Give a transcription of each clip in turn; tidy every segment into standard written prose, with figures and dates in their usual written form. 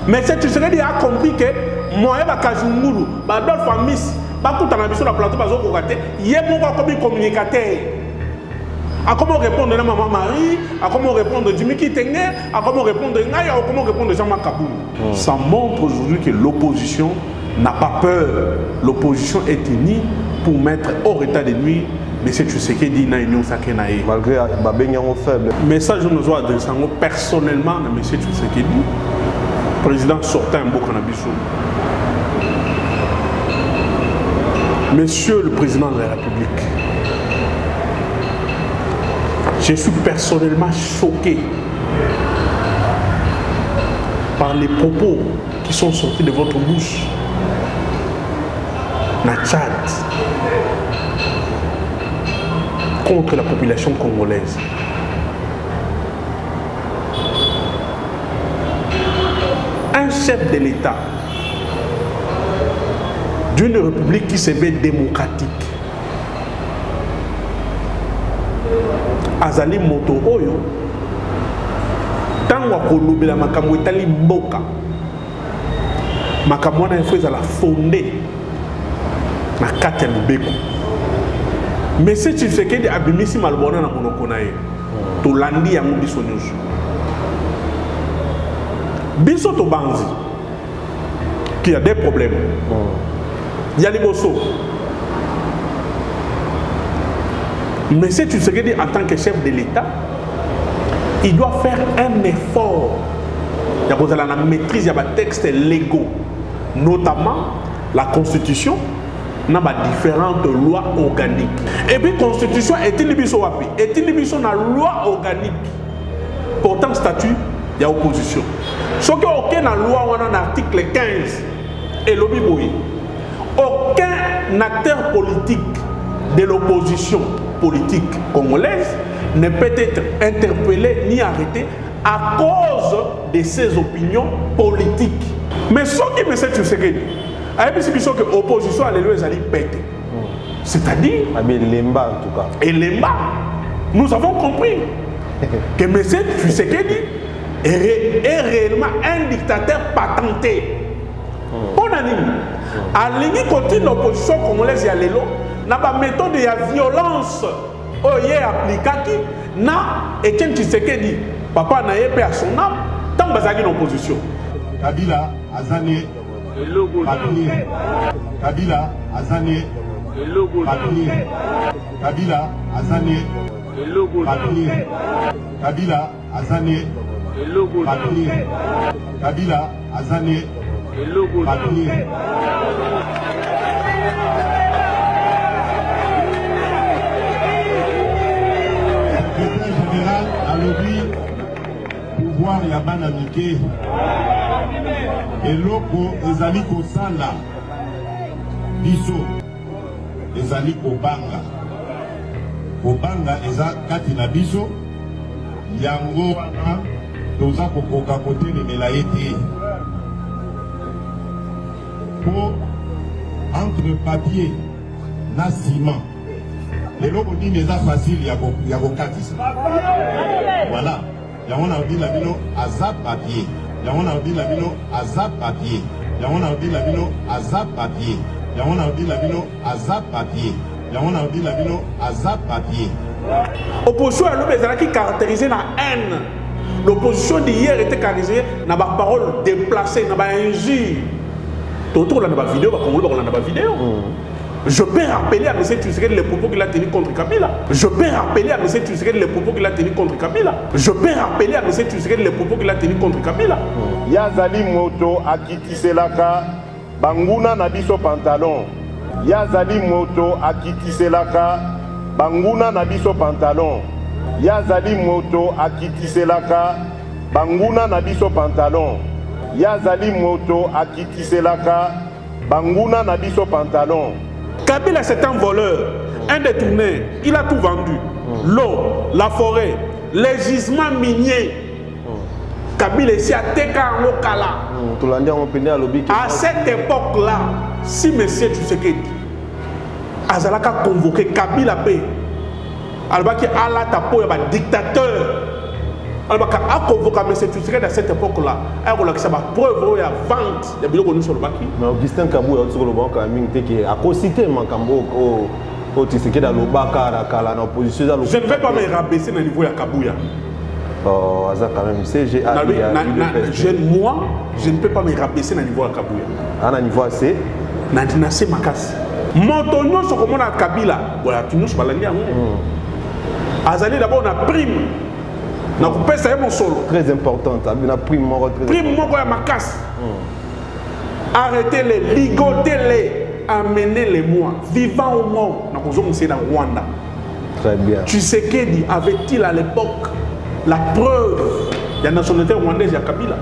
Mais c'est Tshisekedi a compris que moi et Bakajungulu, Badolphe Amis, Bakutana sur la plateau, il y a un communicateur. À comment répondre à Maman Marie, à comment répondre à Jimmy Kitenge, à comment répondre à Naya, à comment répondre à Jean-Marc Kaboul. Ça montre aujourd'hui que l'opposition n'a pas peur. L'opposition est unie pour mettre hors état de nuire M. Tshisekedi na Union Sakenae. Malgré Babengyango faible. Message nous doit adresser personnellement à M. Tshisekedi, président sortant un beau cannabis. Monsieur le président de la République, je suis personnellement choqué par les propos qui sont sortis de votre bouche. Na Tchad, contre la population congolaise. Un chef de l'État d'une république qui se veut démocratique, Azali moto oyo, tango akolobela makambo etali mboka, makambo wana ifo ezala fondé na kati ya lubeko. Mais si tu fais que abimisi malbona na monoko na ye, tolandi yango biso nyonso. Biso to banzi qui a des problèmes. Il y a les bossos. Mais si tu sais que en tant que chef de l'État, il doit faire un effort. Il y a la maîtrise, il y a des textes légaux, notamment la Constitution. N'a pas différentes lois organiques. Et puis Constitution est une loi organique. Pourtant statut, il y a opposition. Ce qui est aucun loi on a un article 15 et l'obiboui. Aucun acteur politique de l'opposition politique congolaise ne peut être interpellé ni arrêté à cause de ses opinions politiques. Mais ce qui me sait, tu sais que l'opposition à l'élevage allait péter. C'est-à-dire... Mais l'EMBA en tout cas. Et l'EMBA, nous avons compris que M. Tshisekedi est réellement un dictateur patenté. On a dit, à l'égard côté de l'opposition congolaise, il y a l'élo, n'a pas méthode de violence oye appliquée, na Etienne Tshisekedi, papa n'a pas à son âme, tant que l'opposition. Kabila, Azane, papier. Kabila, Azane, papier. Kabila, Azane, papier. Kabila, Azane, papier. Kabila, Azane, papier. Secrétaire général a lobby pouvoir Yabana Mike. Eloko ezali kosala biso ezali kobanga eza kati na biso yango wana toza kokoka kotelemela ye te po entre papier na ciment eloko nini eza facile ya kokatisa voilà yango na odila bino aza papier. Yamona odila bino azap papier. Yamona odila bino azap papier. Yamona odila bino azap papier. Yamona odila bino azap papier. Opposition à l'homme qui caractérisée la haine. L'opposition d'hier était caractérisée dans la parole déplacée, dans la injure. Tout le monde a une vidéo, Je peux rappeler à M. Tshisekedi les propos qu'il a tenus contre Kabila. Je peux rappeler à M. Tshisekedi les propos qu'il a tenus contre Kabila. Je peux rappeler à M. Tshisekedi les propos qu'il a tenus contre Kabila. Yazali moto akitiselaka banguna na biso pantalon. Yazali moto akitiselaka banguna na biso pantalon. Yazali moto akitiselaka banguna na biso pantalon. Yazali moto akitiselaka banguna na biso pantalon. Kabila c'est un voleur, un détourné, il a tout vendu. L'eau, la forêt, les gisements miniers. Kabila ici a Teka en Okala. À cette époque-là, si M. Tshisekedi Azalaka convoqué Kabila P, Alba qui a la tapo, il y a un dictateur. Alors, quand on convoque M. Tshisekedi à cette époque-là, il y a une preuve, il y a vente de biloko sur le baki. Mais Augustin Kabou, il y a une à cociter Makambo au Tshisekedi dans le Baka, dans l'opposition. Je ne vais pas me rabaisser dans le niveau de Kabouya. Oh, ça quand même, c'est moi, je ne peux pas me rabaisser dans le niveau de Kabouya. À niveau assez Nandinase Makasi. Montonyo, ce qu'on a Kabila, voilà, tu nous parles bien. Azali d'abord, on a prime. On a coupé ça, mon solo. Très importante, on a prime, mon retrait. Prime, mon goya Makasi. Arrêtez-les, ligotez-les, amenez-les moi, vivant au monde. Nous sommes dans Rwanda. Très bien. Tshisekedi avait-il à l'époque la preuve de la nationalité rwandaise à Kabila?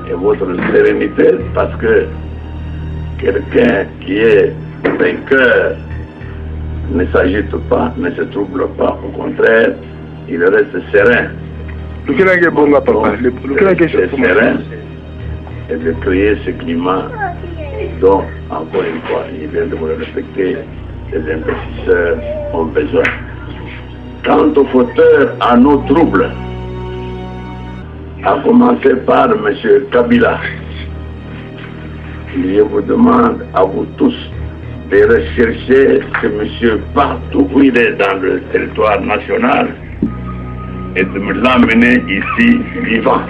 Et votre sérénité, parce que quelqu'un qui est vainqueur ne s'agite pas, ne se trouble pas, au contraire, il reste serein. Donc, serein et de créer ce climat dont, encore une fois, il vient de vous le respecter, les investisseurs ont besoin. Quant aux fauteurs à nos troubles, à commencer par M. Kabila, je vous demande à vous tous de rechercher ce monsieur partout où il est dans le territoire national et de me l'amener ici vivant.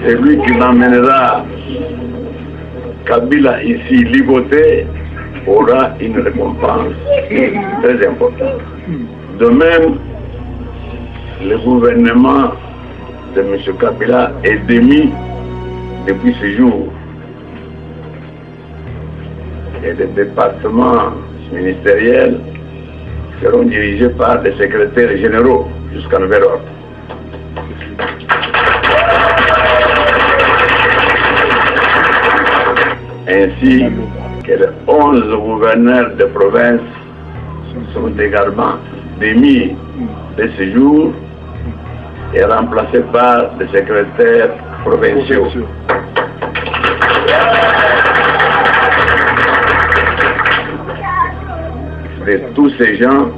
C'est lui qui l'emmènera Kabila ici ligoté aura une récompense très importante. De même, le gouvernement de M. Kabila est démis depuis ce jour. Et les départements ministériels seront dirigés par des secrétaires généraux jusqu'à nouvel ordre. Ainsi que les 11 gouverneurs de province sont également démis de ce jour et remplacés par des secrétaires provinciaux. De tous ces gens,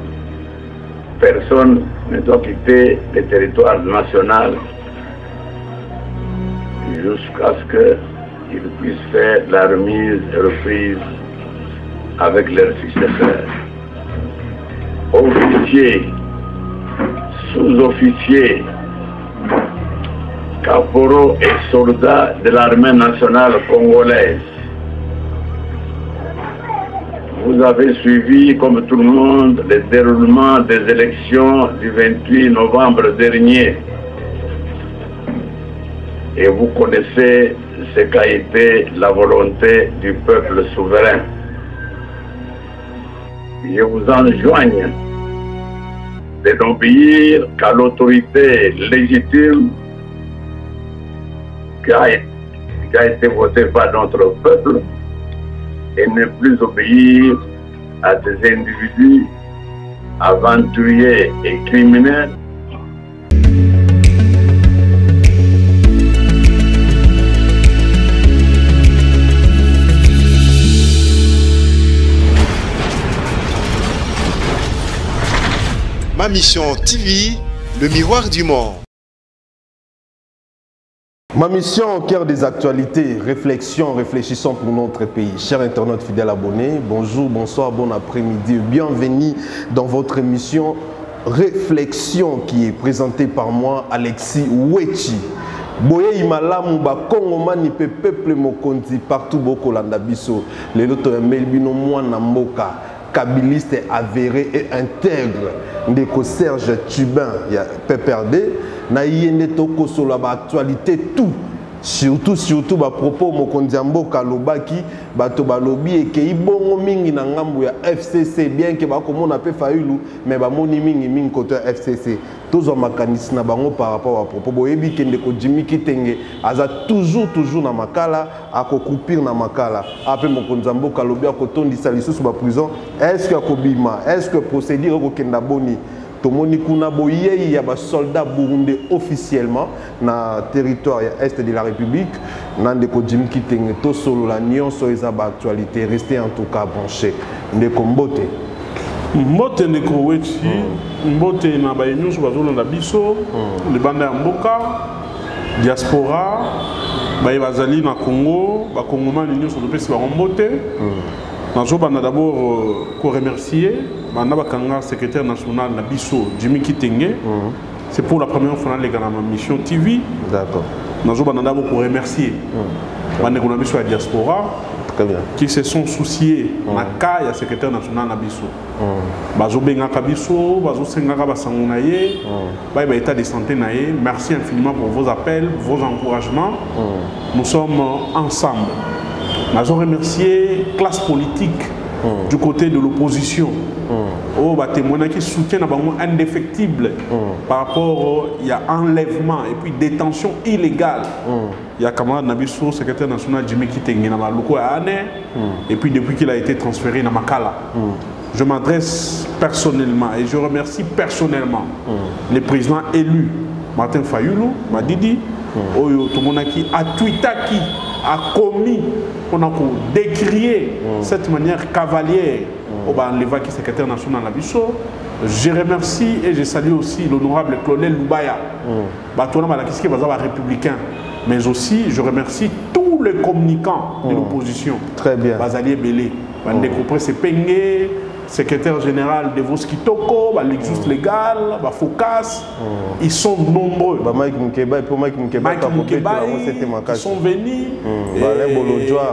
personne ne doit quitter le territoire national jusqu'à ce qu'ils puissent faire la remise et reprise avec leurs successeurs. Officiers, sous-officiers, caporaux et soldats de l'armée nationale congolaise, vous avez suivi, comme tout le monde, le déroulement des élections du 28 novembre dernier. Et vous connaissez ce qu'a été la volonté du peuple souverain. Je vous enjoigne de n'obéir qu'à l'autorité légitime qui a été votée par notre peuple et ne plus obéir à des individus aventuriers et criminels. Ma Mission TV, le miroir du monde. Ma mission au cœur des actualités, réflexion, réfléchissons pour notre pays. Chers internautes fidèles abonnés, bonjour, bonsoir, bon après-midi, bienvenue dans votre émission Réflexion qui est présentée par moi, Alexis Wechi. Boye imalamu ba Congo mani pe peuple mokonzi partout boko landa biso. Le loto ya melbino mwana mboka. Kabiliste avéré et intègre ndeko Serge Tubin ya PPRD na yende toko sur la actualité tout surtout ba propos mokonzi mboka lobaki bato balobi eke ibongo mingi na ngambu ya FCC bien que ba komona pe fayulu mais ba moni mingi côté FCC tous en makanisi na bango par rapport à propos boyebi kende ko Jimmy Kitenge aza toujours na makala ako coupir na makala après mokonzi mboka lobi akotondisa lisusu ba prison est-ce que akobima est-ce que procédure ko kenda boni tomoni kuna boye ya ba soldats burundais officiellement na territoire est de la République nande ko Jimmy Kitenge to solo la nyonso eza ba actualité restez en tout cas branché ndeko mbote mbote ndeko wechi mbote na ba nyonso bazolanda biso le banda ya mboka diaspora ba bazali na Congo ba kongomani nyonso to pesi ba mbote nazobanda d'abord ko remercier banda bakanga secrétaire national na biso Jimmy Kitenge. C'est pour la première fois dans ma mission TV. D'accord. Nous avons d'abord pour remercier la diaspora qui se sont souciés de la secrétaire national Nabiso. État de santé. Merci infiniment pour vos appels, vos encouragements. Nous sommes ensemble. Nous avons remercié la classe politique du côté de l'opposition. Témoignage qui soutient indéfectible par rapport il y a enlèvement et puis détention illégale. Il y a camarade Nabiso, secrétaire national Jimmy Kitenge na Maluko et puis depuis qu'il a été transféré à Makala. Je m'adresse personnellement et je remercie personnellement les présidents élus Martin Fayulu, Madidi, Oyo Tomonaki, a tweeté qui a commis, on a décrié cette manière cavalière au Banlevaki, secrétaire national de la Bisso. Je remercie et je salue aussi l'honorable Claudel Loubaya, républicain. Mais aussi, je remercie tous les communicants de l'opposition. Très bien. Bazalier Belé, Bandekopre Pengé, secrétaire général de Voskitoko, l'ex légal, Focas, ils sont nombreux. Mike Mukeba, ils sont venus.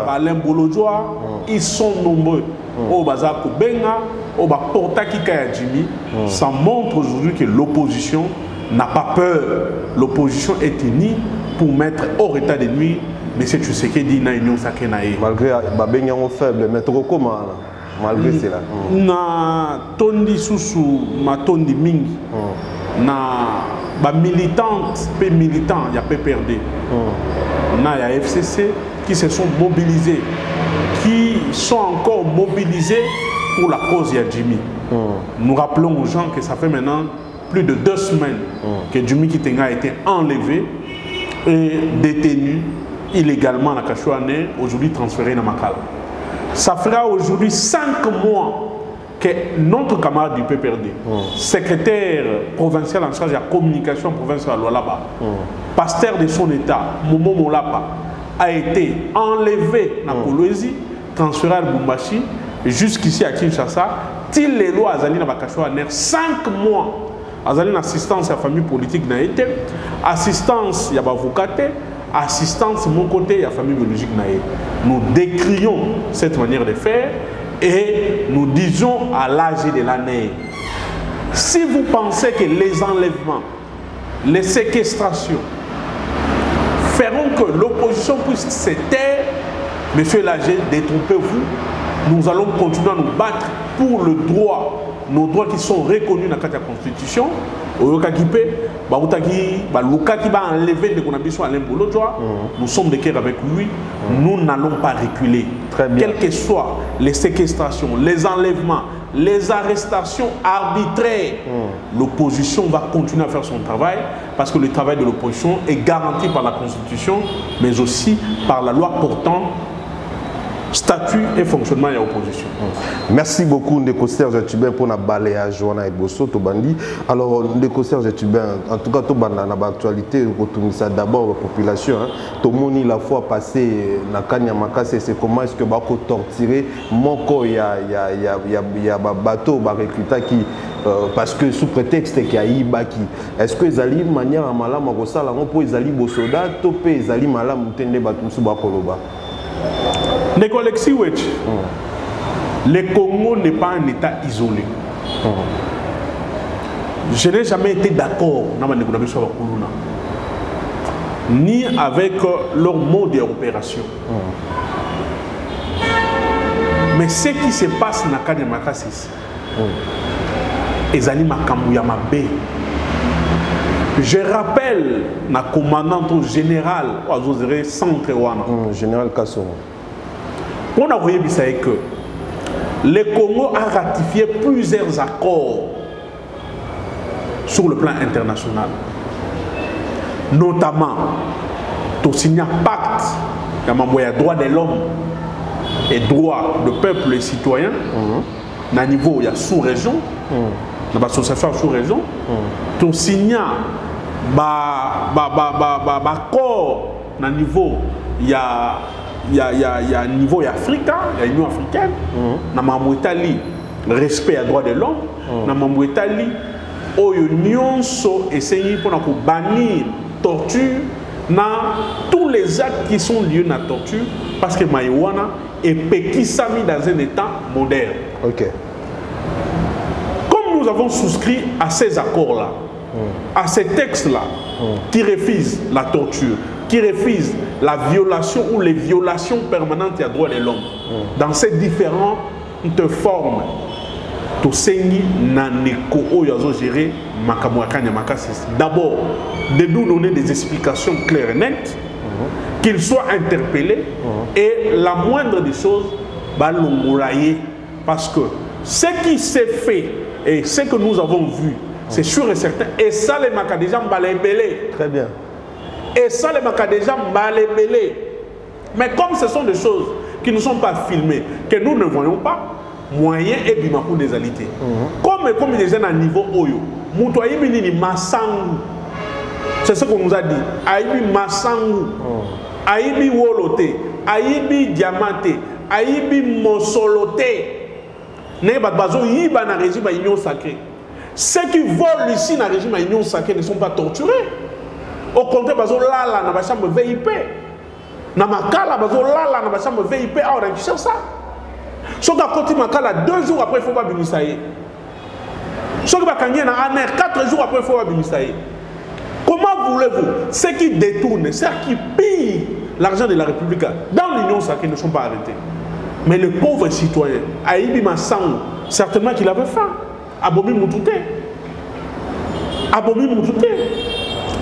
Alain Bolodjoa, ils sont nombreux. Au Bazar Kobenga, au Portaki Kayadjimi, ça montre aujourd'hui que l'opposition n'a pas peur. L'opposition est unie pour mettre hors état de nuit M. Tshisekedi na Union Sakenae. Malgré Babenga faible, mais trop comment malgré cela. Na tondi susu ma tondi mingi na ba militante pe militant ya PPRD na ya FCC qui se sont mobilisés, qui sont encore mobilisés pour la cause de Jimmy. Nous rappelons aux gens que ça fait maintenant plus de 2 semaines que Jimmy Kitenge a été enlevé et détenu illégalement à Kachouane, aujourd'hui transféré à Makala. Ça fera aujourd'hui 5 mois que notre camarade du PPRD, secrétaire provincial en charge de la communication provinciale à Lualaba, pasteur de son état, Momo Molapa, a été enlevé dans Kolwezi, transféré à Lubumbashi, jusqu'ici à Kinshasa, til les lois Azali na Bakachouane, 5 mois. Azali une assistance à la famille politique n'a été, assistance à l'avocat, assistance de mon côté à la famille biologique n'a été. Nous décrions cette manière de faire et nous disons à l'âge de l'année, si vous pensez que les enlèvements, les séquestrations feront que l'opposition puisse se taire, monsieur l'âgé, détrompez-vous, nous allons continuer à nous battre pour le droit, nos droits qui sont reconnus dans la Constitution. Nous sommes de cœur avec lui, nous n'allons pas reculer. Quelles que soient les séquestrations, les enlèvements, les arrestations arbitraires, l'opposition va continuer à faire son travail parce que le travail de l'opposition est garanti par la Constitution, mais aussi par la loi portant statut et fonctionnement de l'opposition. Merci beaucoup Ndeko Serge Tubin pour notre balayage Joana et Bosso Tobandi. Alors Ndeko Serge Tubin, en tout cas Tobanda na actualité ça d'abord la population. Tout le monde la fois passé na Kanyamaka c'est comment est-ce que bako torturer moko ya bateau ba recruta qui parce que sous prétexte qu'il y a Ibaki. Est-ce que Zali manière à malama ko sala ngo po Zali bosoda to pe Zali malamu tende batu su bakoloba. Le Congo n'est pas un État isolé. Je n'ai jamais été d'accord ni avec leur mode d'opération. Mais ce qui se passe dans Kanyamaka, c'est ça. Je rappelle la commandante générale général Kassongo. On a vu que le Congo a ratifié plusieurs accords sur le plan international. Notamment, tu signes un pacte, il y a droit de l'homme et droit de peuple et citoyen. Dans niveau, il y a sous-région, dans l'association sous-région. Tu signes accord dans niveau, il y a niveau africain, il y a l'Union africaine, dans l'Italie, le respect à droit de l'homme, dans l'Italie, l'Union essaye pour bannir torture dans tous les actes qui sont liés à la torture, parce que Maïwana est péquissami dans un état moderne. Ok. Comme nous avons souscrit à ces accords-là, à ces textes-là, qui refusent la torture, qui refusent la violation ou les violations permanentes des droits de l'homme, dans ces différentes formes, d'abord, de nous donner des explications claires et nettes, qu'ils soient interpellés, et la moindre des choses, parce que ce qui s'est fait et ce que nous avons vu, c'est sûr et certain, et ça les Macadéjans balébélés. Très bien. Et ça les Macadéjans balébélés. Mais comme ce sont des choses qui ne sont pas filmées, que nous ne voyons pas, moyen et bimakou des alités. Comme des jeunes à niveau Oyo, Moutouaï Minini Massangu, c'est ce qu'on nous a dit. Aïbi Massangu, Aïbi Wolote, Aïbi Diamante, Aïbi Mosolote, N'est-ce bazo yiba na régime à union sacrée. Ceux qui volent ici dans le régime à union sacrée ne sont pas torturés. Au contraire, bazo lala na ba chambre VIP. Na makala bazo lala na ba chambre VIP. Ah, on a cherché ça. Sauf qu'à côté makala 2 jours après il faut pas bimisaye. Sauf que bakangé na aner 4 jours après il faut pas bimisaye. Comment voulez-vous ceux qui détournent, ceux qui pillent l'argent de la République dans l'union sacrée ne sont pas arrêtés? Mais le pauvre citoyen, Aïbi Massangu, certainement qu'il avait faim. Abomi Moutouté. Abomi Moutouté.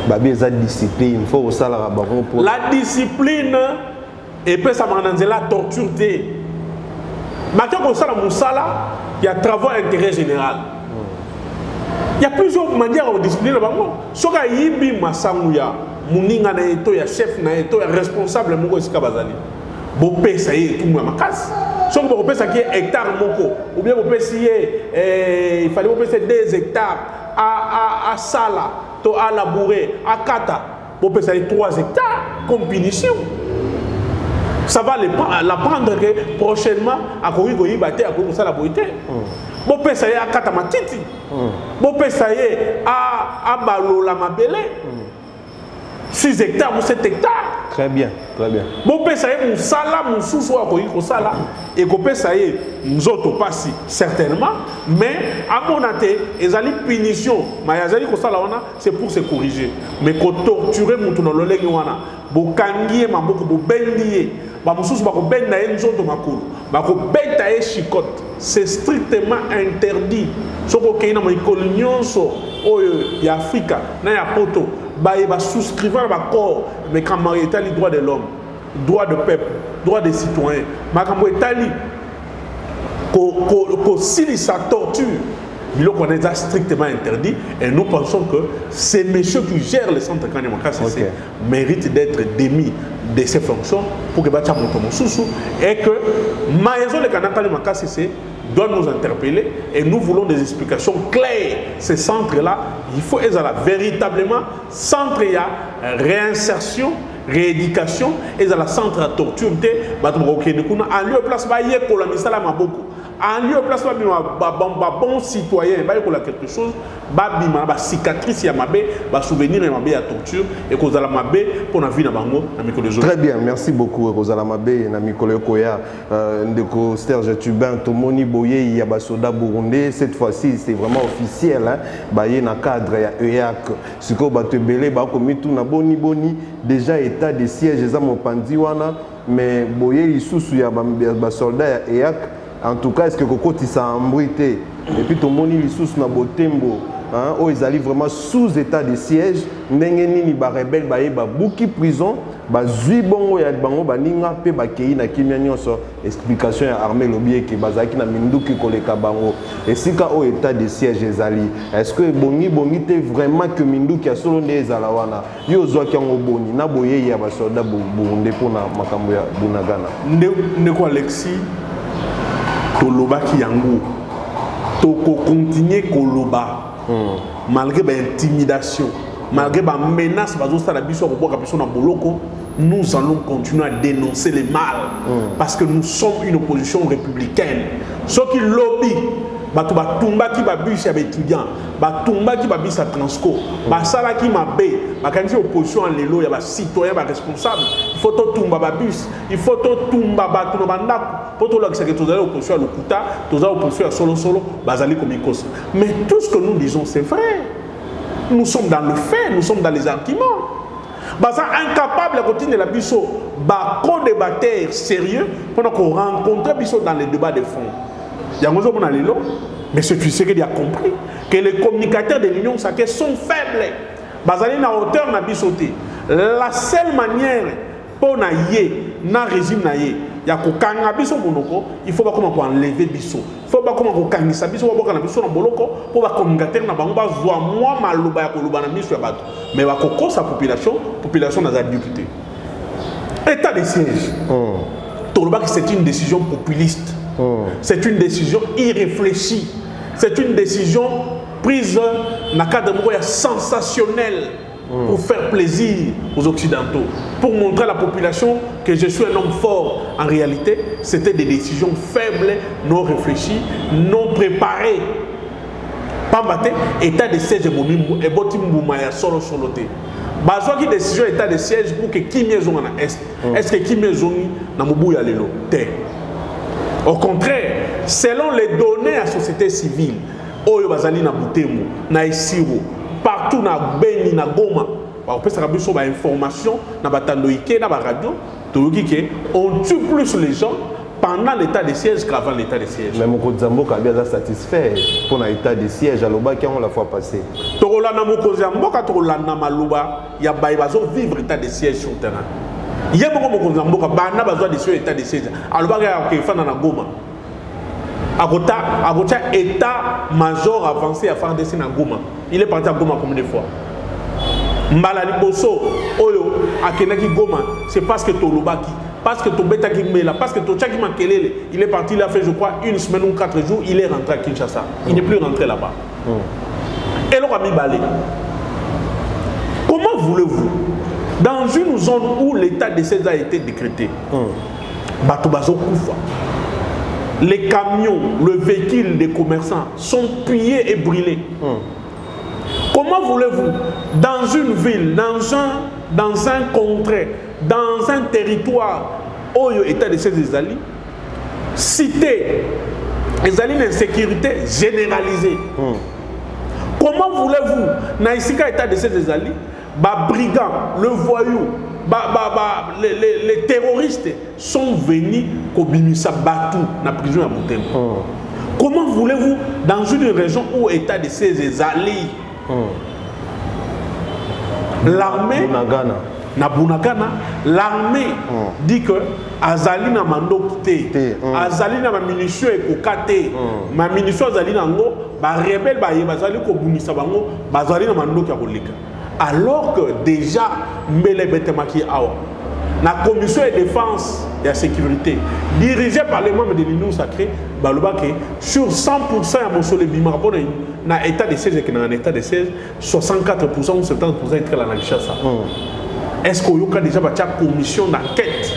Babi, la discipline, il faut aussi la discipline, et puis ça m'a dit la torture. Maintenant, comme ça, il y a travaux d'intérêt général. Il y a plusieurs manières de discipliner. Si vous avez Aïbi Massangu, Mouninga na eto, ya chef na eto, ya responsable moko esika bazali. Bo pesa ye tout ma makasi. So bo pesa ki hectare moko ou bien bo pesa il fallait bo pesa 2 hectares à Sala, to à labourer, à Kata, bo pesa 3 hectares comme punition. Ça va l'apprendre que prochainement à Kogi Goyi Bate à Kogi Sala Boité. Bo pesa ye à Kata Matiti. Bo pesa ye à Balola Mabele. 6 hectares ou 7 hectares. Très bien, très bien. Bon, ça y est, mon sala, mon sous-sous, et qu'on ça y est, nous autres passi certainement, mais à mon athée, ils ont une punition, mais ils ont dit c'est pour se corriger. Mais qu'on torture, mon tour dans le lègue, bon, kangier, ma beaucoup, bon, benlier, bah, mon sous-sous, bah, qu'on ben naïe, nous autres, ma cour, bah, qu'on ben taïe chicote, c'est strictement interdit. Sauf qu'on y a une colonion, il y a Afrique, il y a Poto. Il va souscrire à l'accord, mais quand il y a les droits de l'homme, droits de peuple, droits des citoyens, mais quand il y a si sa torture, il est strictement interdit, et nous pensons que ces messieurs qui gèrent le centre Kanyamaka méritent d'être démis de ces fonctions pour que Bacha Motomo Soussou et que Maïzo le Kanyamaka doit nous interpeller et nous voulons des explications claires. Ces centres-là, il faut être véritablement centre à réinsertion, rééducation et à la centre à torture. En lieu de place, en lieu de place, bon citoyen, il y a quelque chose, il cicatrice, il y a souvenir, il y a torture et cause à la mabé pour la vie dans le Très bien, merci beaucoup Rosala Mabé, Namikole Koya, Ndeko Serge Tubin, Tomoni Boye, il y a Basoda Burundais. Cette fois-ci, c'est vraiment officiel. Il y a un cadre, il y a EAC. Ce que tu belé, il y a Boni, déjà état de siège, il y a mon pandiwana, mais Boye, il y a des soldats EAC. En tout cas, est-ce que Coco s'est embrité? Et puis, Tomoni, il y a Botembo. Ils allaient vraiment sous état de siège. Nengeni ba rebelle ba bouki prison bazui bongo ya bango baninga pe bakei na kimia nyonso explication ya armée lobby ke bazaki na minduki koleka bango esika au état de siège ezali est-ce que bongi te vraiment que minduki ya solo nde ezala wana yo zwaki yango boni na boye ya basoda bunde pona makambo ya Bunagana ndeko Alexis tolobaki yango toko continuer koloba malgré ba intimidation malgré ba menace bazo sala biso ko boka biso na boloko nous allons continuer à dénoncer les mal parce que nous sommes une opposition républicaine ceux qui lobby bato batumba ki ba bus ya étudiant batumba ki ba bus à Transco basala ki mabe bakanisi opposition en lelo ya ba citoyen ba responsable il faut to tumba ba bus il faut to tumba bato no bandako poto la que tous allez opposition à lokuta tous allez opposition à solo bazali komikosa mais tout ce que nous disons c'est vrai nous sommes dans le fait nous sommes dans les arguments baza incapable de continuer la biso ba co-débatteur sérieux pendant qu'on rencontre biso dans les débats de fond. Yangozo mona lelo, mais ce tu sais qu'il a compris que les communicateurs de l'Union sacrée sont faibles. Bazali na hauteur na bisoté. La seule manière pour na yé na régime na yé ya ko kanga biso monoko, il faut pas comment pour enlever biso. Il faut pas comment ko kangisa biso ba boka na biso na boloko pour ba communicateur na bango ba zwa moi maluba ya ko luba na biso ya bato. Mais ba ko sa population na za député. État de siège. C'est une décision populiste. C'est une décision irréfléchie. C'est une décision prise dans le cadre sensationnel pour faire plaisir aux Occidentaux, pour montrer à la population que je suis un homme fort. En réalité, c'était des décisions faibles, non réfléchies, non préparées. Pambate, état de siège et botimboumaya solo soloté. Bazwa qui décision état de siège pour que Kim Yezonga na est. Est-ce que Kim Yezongi na Mobuya lelo? Au contraire, selon les données à la société civile, Oyo Bazali na Butemo, na Isiro, partout na Beni, na Goma, on peut savoir sur l'information, na Batandoïke, na radio, on tue plus les gens pendant l'état de siège qu'avant l'état de siège. Mais mon Zambo a bien satisfait pour l'état de siège à l'Oba qui ont la fois passé. Torolana Moko Zambo, quand on l'a Malouba, il y a Baïbazo vivre l'état de siège sur le terrain. Il y a beaucoup de besoin de ce état de siège. Alors, il y a un fan dans Goma. Agota état-major avancé à faire des signes à Goma. Il est parti à Goma combien de fois? Mbalani Bosso, Oyo, Akenaki Goma, c'est parce que Tolobaki, parce que Tobeta Kimela, parce que Tochaki Makelele, il est parti, il a fait, je crois, 1 semaine ou 4 jours, il est rentré à Kinshasa. Il n'est plus rentré là-bas. Et l'on a mis balai. Comment voulez-vous? Dans une zone où l'état de siège a été décrété, Batobazo Koufa, les camions, le véhicule des commerçants sont pillés et brûlés. Comment voulez-vous, dans une ville, dans un contrée, dans un territoire, où l'état de siège des alliés, citer les alliés d'insécurité généralisée? Comment voulez-vous, dans l'état de siège des alliés, les brigands, le voyou, les terroristes sont venus Kobimisa Batou, dans la prison à Boutembo. Comment voulez-vous, dans une région où l'état de siège alliés, l'armée, na Bunagana, l'armée dit que Azali na mando kité, Azali na ma munition et kokate, ma munition Azali na ngo, ba rebelle ba yebazali ko bunisa bango, bazali na mando kia kolika. Alors que déjà, Mbele Betemaki Awa, la commission de défense et de sécurité, dirigée par les membres de l'Union sacrée, sur 100% à Mosole Bimarbo, dans l'état de siège et dans l'état de siège, 64% ou 70% est à la Kinshasa. Est-ce qu'il y a déjà une commission d'enquête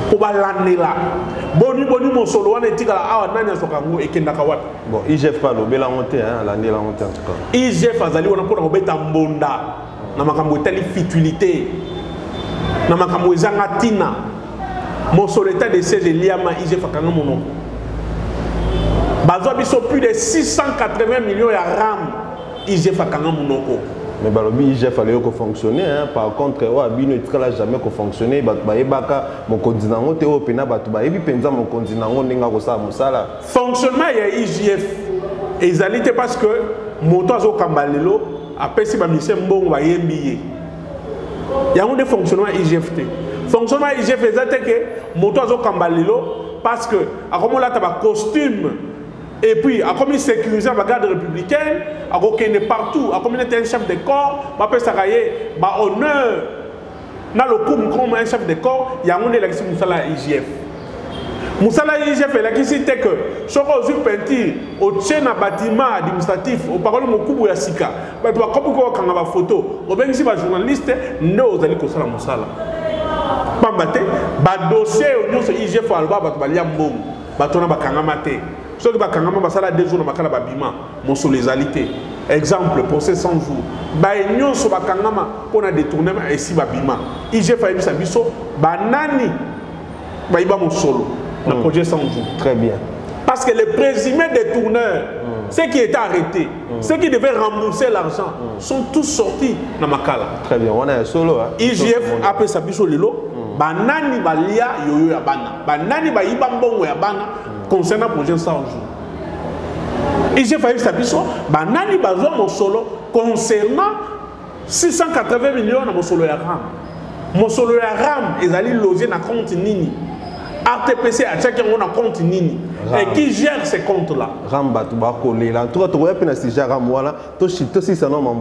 pour l'année là? Boni Mosolo, on est à la Nanya Sokango et Kendakawat. Bon, IGF pas l'obé la montée, l'année la montée en tout cas. IGF a zali, on a pour l'obé tambonda. Namakambo tali futilité. Namakambo zangatina. Mosolo état de siège liama IGF a kanga monoko. Bazo biso plus de 680 millions ya RAM IGF a kanga monoko. Mais balobi IGF fallait que fonctionner par contre wa bino etikala jamais que fonctionner bayebaka mon continent te opena batu bayebi penza mon continent ndinga ko sa musala fonctionnement ya IGF ezalité parce que moto azo kambalelo apesi ba mission mbongo bayembiye Il y a un des fonctionnements IGFT. Fonctionnement IGF est que moto azo kambalilo parce que à comme là tu as costume et puis à comme il sécurise la garde républicaine, à comme il est partout, à comme il est un chef de corps, va peut s'arrailler, bah honneur dans le coup comme un chef de corps, il y a un élection Moussala IGF. Moussala IGF est là qui cite que sur aux peinture au tien bâtiment administratif au parole mon coup ya sika, bah tu vas comme quoi quand on a photo, au bien ici va journaliste, nous allons que ça la Moussala. Pambate, ba dossier au nyonso IGF alba ba balia mbongo, ba tona ba kangama te. So que ba kangama ba sala 2 jours na makala ba bima, mon solésalité. Exemple, procès 100 jours. Ba nyonso ba kangama on a détournement et si ba bima. IGF a bisa biso ba nani ba iba mon solo na projet 100 jours. Très bien. Parce que les présumés détourneurs, ceux qui étaient arrêtés, ceux qui devaient rembourser l'argent, sont tous sortis dans Makala. Très bien, on est solo. IGF a fait sa biso lelo, banani balia yoyo ya bana, banani ba ibambongo ya bana concernant projet 100 jours. IGF a fait sa biso, banani bazwa mon solo concernant 680 millions na mon solo ya RAM. Mon solo ya RAM ezali logé na compte nini. RTPC a chacun on a compte nini et qui gère ces comptes là. Ramba tu vas coller là. Toi tu vois si j'ai Ram voilà. Toi si ça non mon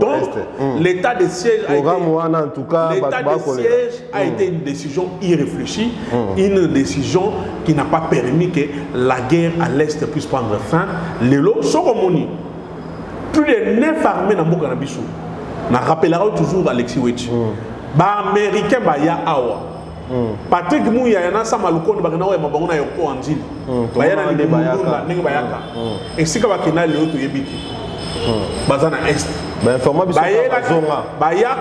l'état de siège a été en tout cas l'état de siège a été une décision irréfléchie, une décision qui n'a pas permis que la guerre à l'est puisse prendre fin. Lelo Soromoni plus de 9 armées dans Mboka na biso. Na rappellera toujours Alexis Wechi. Ba américain ba ya awa. Patrick Mouya yana sama lukondo bakana wa mabangona yoko anjili bayana ni bayaka et sika bakina leo to yebiki bazana est ba informa biso bazonga bayak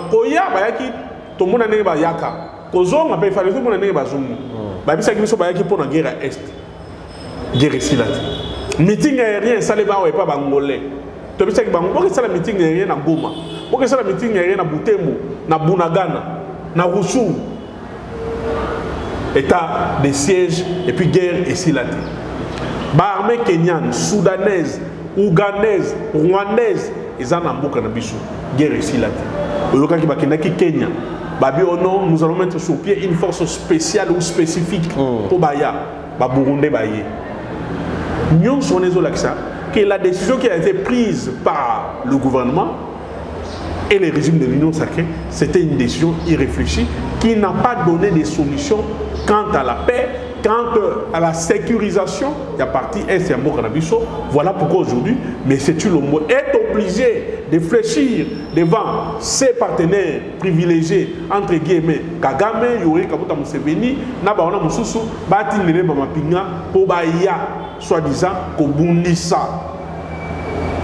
koya bayaki to mona ndenge bayaka kozonga pe fale to mona ndenge bazonga ba bisa kiso bayaki pona guerre est guerre silati meeting aérien sale ba wa pa bangolais to bisa ki bango ko sala meeting aérien na Goma ko sala meeting aérien na Butembo na Bunagana na Rusu. État de siège et puis guerre et silate. Ba armée kenyane, soudanaise, ougandaise, rwandaise, ils en ont beaucoup na biso. Guerre et silate. Oyoka ki bakenda ki Kenya. Babi ono, nous allons mettre sur pied une force spéciale ou spécifique pour Baya, ba Burundais baye. Nyon sonezo laksa que la décision qui a été prise par le gouvernement et le régime de l'Union sacrée, c'était une décision irréfléchie qui n'a pas donné de solution quant à la paix, quant à la sécurisation. Il y a parti Est et Mokanabiso. Voilà pourquoi aujourd'hui, M. Tshilombo est obligé de fléchir devant ses partenaires privilégiés, entre guillemets, Kagame, Yoweri Kaguta Museveni, Nabaona Mususu, Bati Nene Bamapinga, Pobaya, soi-disant, Kobundisa.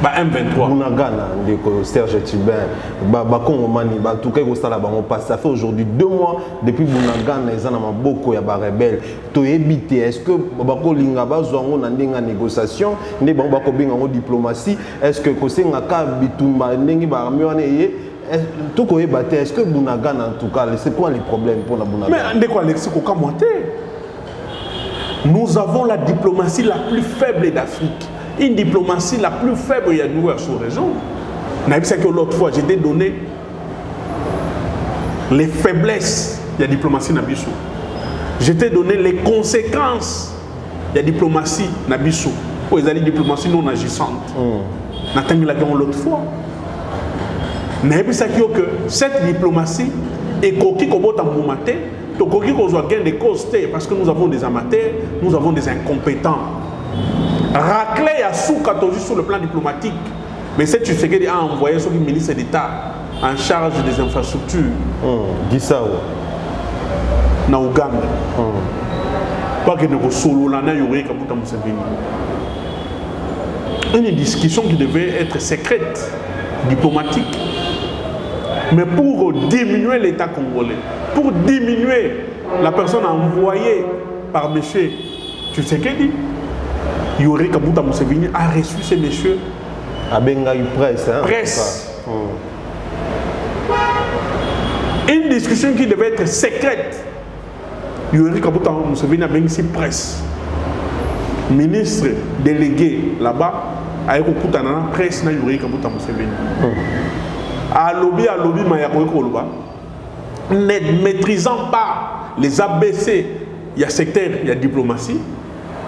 Ba M23 Bunagana ndeko Serge Tubin ba Kongomani ba tout cas ça ça fait aujourd'hui 2 mois depuis Bunagana ils en ont beaucoup ya ba rebelle to ebité est-ce que ba ko linga ba zongo na ndenga négociation ne ba ko binga ngo diplomatie est-ce que ko senga ka bitumba ndengi ba armée wana ye tout ko ebate est-ce que Bunagana en tout cas c'est quoi les problèmes pour la Bunagana? Mais ndeko Alexis ko kamote nous avons la diplomatie la plus faible d'Afrique. Une diplomatie la plus faible il y a nous sur région. Que l'autre fois j'ai donné les faiblesses de la diplomatie Nabiso. Je t'ai donné les conséquences de la diplomatie Nabiso. Pour les diplomatie non agissante. N'attendez la guerre l'autre fois. Mais que cette diplomatie est coquille comme autant moumaté, coquille qu'on soit gain de costé parce que nous avons des amateurs, nous avons des incompétents. Raclé à sous-14 sur le plan diplomatique. Mais c'est Tshisekedi a envoyé son ministre d'État en charge des infrastructures. Gisao. Na Ouganda. Pas que nous solo là na Yoweri Kaguta Museveni. Une discussion qui devait être secrète, diplomatique. Mais pour diminuer l'État congolais, pour diminuer la personne envoyée par M. Tshisekedi, Yoweri Kaguta Museveni a reçu ces messieurs à Bengaï presse. Presse. Une discussion qui devait être secrète. Yoweri Kaguta Museveni a Bengaï presse. Ministre délégué là-bas a écouté la presse na Yoweri Kaguta Museveni. A lobby Mayako Koloba. ne maîtrisant pas les ABC, il y a secteur, il y a diplomatie,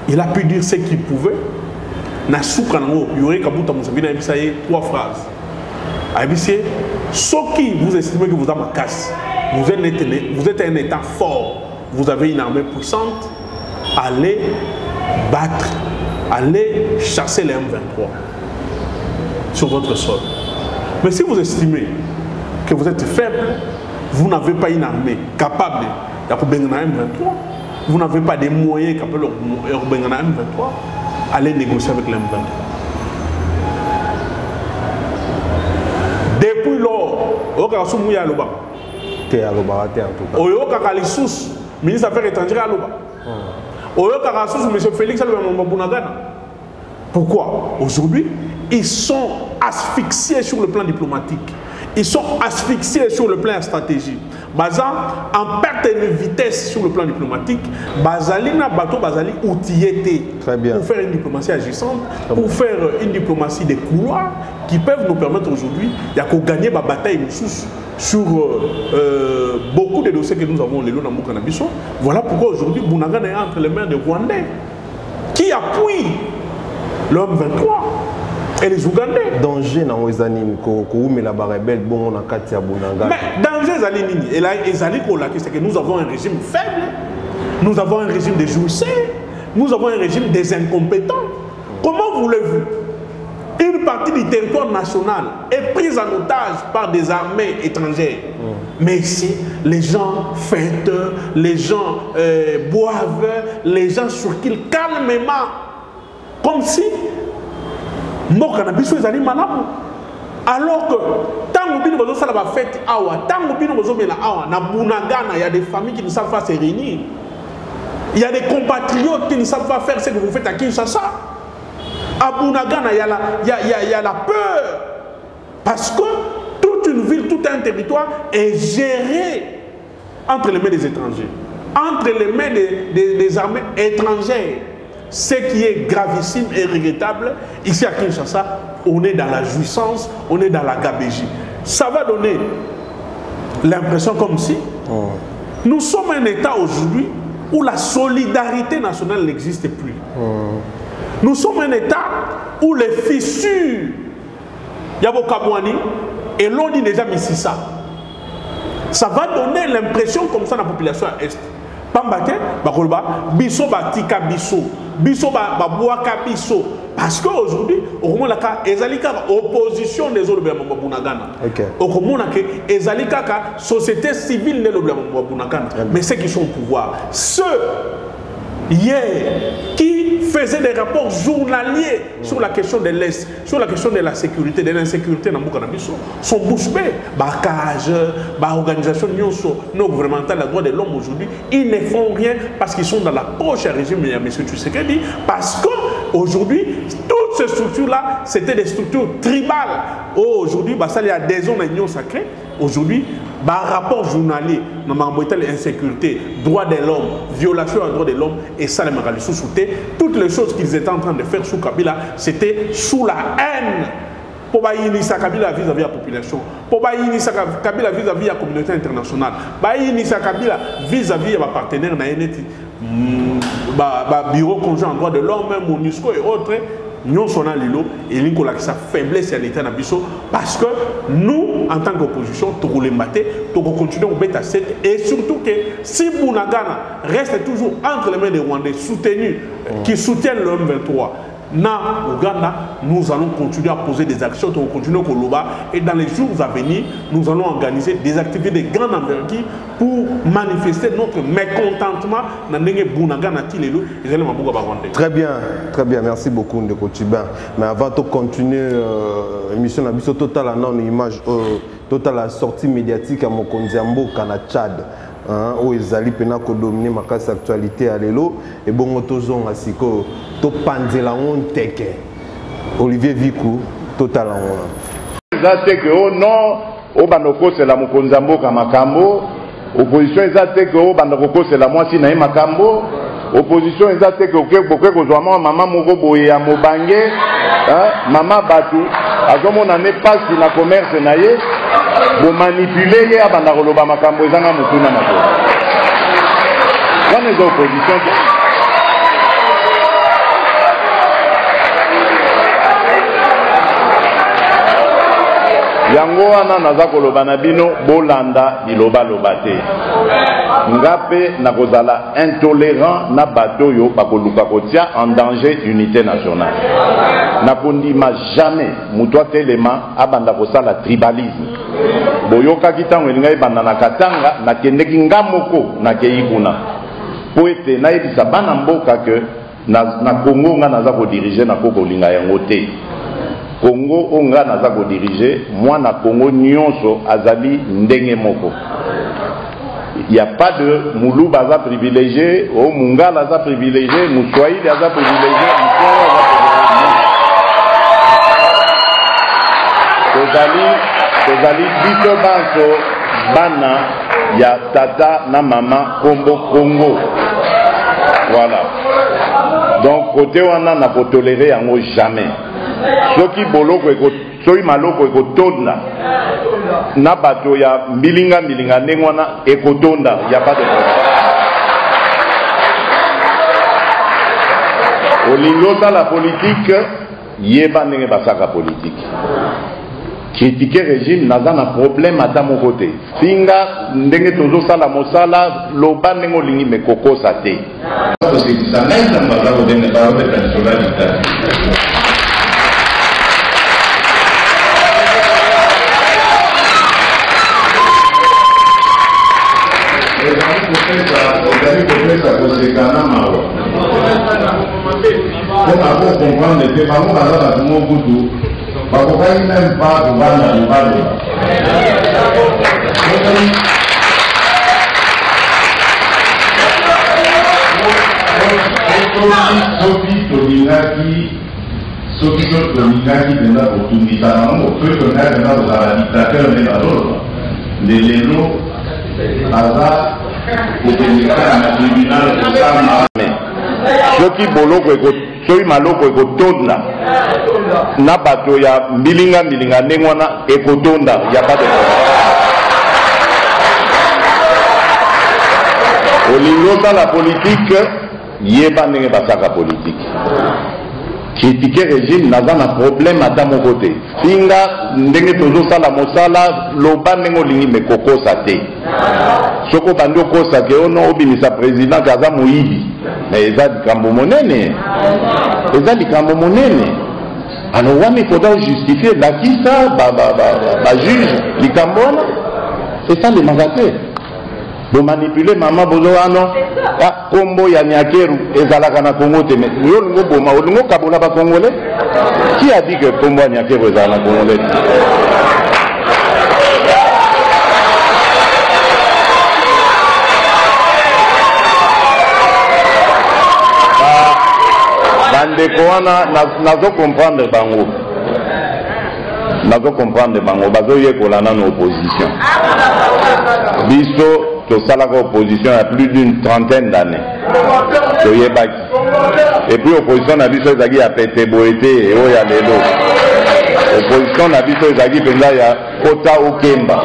il a pu dire ce qu'il pouvait. Il y aurait 3 phrases. Ceux qui vous estimez que vous avez ma casse, vous êtes un État fort, vous avez une armée puissante, allez battre, allez chasser les M23 sur votre sol. Mais si vous estimez que vous êtes faible, vous n'avez pas une armée capable de M23, vous n'avez pas des moyens capables de M23, allez négocier avec les M23. Depuis lors, au cas où il y a le ministre des Affaires étrangères à l'Oba. M. Félix Bunagana. Pourquoi? Aujourd'hui, ils sont asphyxiés sur le plan diplomatique. Ils sont asphyxiés sur le plan stratégique. Bazan en perte de vitesse sur le plan diplomatique. Bazali na bateau bazali outillé pour faire une diplomatie agissante, pour faire une diplomatie des couloirs qui peuvent nous permettre aujourd'hui de gagner la bataille sur beaucoup de dossiers que nous avons les lots dans Mokanabiso. Voilà pourquoi aujourd'hui Bunagana est entre les mains des Rwandais qui appuient l'homme 23. Et les Ougandais. Danger dans les animes, mais danger et là, c'est que nous avons un régime faible, nous avons un régime des jouissés, nous avons un régime des incompétents. Comment voulez-vous? Une partie du territoire national est prise en otage par des armées étrangères. Mais ici, les gens fêtent, les gens boivent, les gens surquillent calmement, comme si alors que tant que nous avons fait il y a des familles qui ne savent pas se réunir. Il y a des compatriotes qui ne savent pas faire ce que vous faites à Kinshasa. À Bunagana, il y a la peur. Parce que toute une ville, tout un territoire est géré entre les mains des étrangers, entre les mains des armées étrangères. Ce qui est gravissime et regrettable, ici à Kinshasa, on est dans la jouissance, on est dans la gabégie. Ça va donner l'impression comme si nous sommes un État aujourd'hui où la solidarité nationale n'existe plus. Nous sommes un État où les fissures, Yabokabouani, et l'on dit déjà Mississa. Ça va donner l'impression comme ça dans la population à Est. Pambake, Bakolba, Bisso Batika Bisso, Bisso Babouaka Bisso. Parce qu'aujourd'hui, au moment où il y a opposition des autres Bunagana. Au moment où il y a la société civile de Bunagana. Mais ceux qui sont au pouvoir, ceux hier qui faisaient des rapports journaliers sur la question de l'Est, sur la question de la sécurité, de l'insécurité dans Bukanabiso, sont bouche bée. Bakage, organisation non gouvernementale des droits de l'homme aujourd'hui, ils ne font rien parce qu'ils sont dans la poche à régime de M. Tshisekedi, parce qu'aujourd'hui, toutes ces structures-là, c'était des structures tribales. Aujourd'hui, il y a des zones d'union sacrée. Aujourd'hui, rapport journalier, insécurité, droits de l'homme, violation des droits de l'homme, et ça, les Maralisous soutaient. Toutes les choses qu'ils étaient en train de faire sous Kabila, c'était sous la haine. Pour initier Kabila vis-à-vis de la population, pour initier Kabila vis-à-vis de la communauté internationale, pour initier Kabila vis-à-vis de nos partenaires, bureau conjoint en droits de l'homme, MONUSCO et autres. Nous sommes là, et nous avons sa faiblesse à l'État parce que nous, en tant qu'opposition, nous continuons à bêta 7 et surtout que si Bunagana reste toujours entre les mains des Rwandais soutenus, qui soutiennent le M23, dans Ouganda, nous allons continuer à poser des actions, nous continuons à Koloba et dans les jours à venir, nous allons organiser des activités de grande envergure pour manifester notre mécontentement dans les Bunagana Tilelo et les Mabouga Barwandais. Très bien, merci beaucoup Ndeko Tchibin. Mais avant de continuer l'émission Nabiso Total en une image Total la sortie médiatique à Mokonziambo Kana Tchad. Où ils allaient dominer ma casse actualité à l'élo et bon autozon à siko to panzela on teke Olivier Vikou Total en ça que oh non au banoko c'est la Mokonzambo Kamakambo opposition exacte que au banoko c'est la moi si na makambo opposition exacte que beaucoup ko joama maman moko boye ya mobange maman batu azomona ne pas si na commerce naie Vous manipulez à Bandakoloba Makambo, ils ont Moutouna Makambo. Dans les oppositions, yango wana naza koloba na bino bolanda biloba loba te ngape na kozala intolérant na bato yo bakoluka kotia en danger unité nationale na kondima jamais mutu atelema abanda kosala tribalisme boyokaki ntango elinga ebanda na Katanga nakendeki nga moko nakei kuna po ete nayebisa bana mboka ke na Congo nga naza kodirige na kokolinga yango te Congo onga naza ko diriger moi na Congo nyonso azali ndenge moko. Il n'y a pas de Moulou baza privilégié, ou Mungal aza privilégié, Moussoaïd aza privilégié, Kozali biso banso bana ya tata na mama Kombo Congo. Voilà. Donc côté wana na ko tolérer yango jamais. Soki boloko soki maloko ekotonda na bato ya mbilinga ndengwana ekotonda ya pas de problème. Olingo la politique yeba ndenge basaka politique. Critiquer régime naza na problème ata mon côté. Singa ndenge tozo sala mosala loba ndenge olingi mekokosa te. Ça n'aide pas à vous donner parole de personnalité. Comprendre que par contre, à tout le monde, il n'aime pas de vendre soki boloko soki maloko ekotonda na bato ya mbilinga ndengwana ekotonda ya pas de olingo la politique yeba ndenge basaka politique. Critiquer régime naza na problème ata mon côté. Singa ndenge tozo sala mosala loba ndenge olingi mekokosa te. Soko bando kosa ke ono obimisa président kaza moyibi. Mais eza likambo monene. Eza likambo monene. Alors wana il faudra justifier la kisa ba juge likambo wana. C'est ça le magasin. Vous manipulez maman bozo ano ah kombo ya nyakeru ezalaka na Congo te mais yo ngo boma ngo kabola ba congolais. Qui a dit que kombo ya nyakeru ezalaka na congolais? Bandeko wana nazo comprendre bango. Nazo comprendre bango bazo yekola na opposition. Biso to salaka opposition il y a plus d'une trentaine d'années. Et puis opposition na biso ezaki ya pete boete et oya lelo. Opposition na biso ezaki penza ya kota okemba.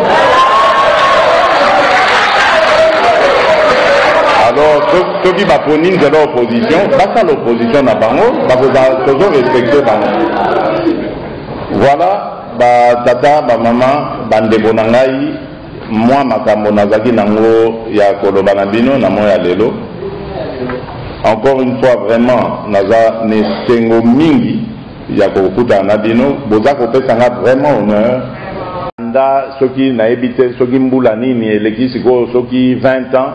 Alors ceux qui va prendre de l'opposition, basta l'opposition na bango, ba toujours respecter bango. Voilà, ba tata, ba maman, bandeko na ngai, moi makambo nazaki nango ya koloba na bino na moya lelo. Encore une fois vraiment naza nesengo mingi ya kokuta na bino, boza kopesa nga vraiment honneur. Nda soki na ebite soki mbula nini eleki siko soki 20 ans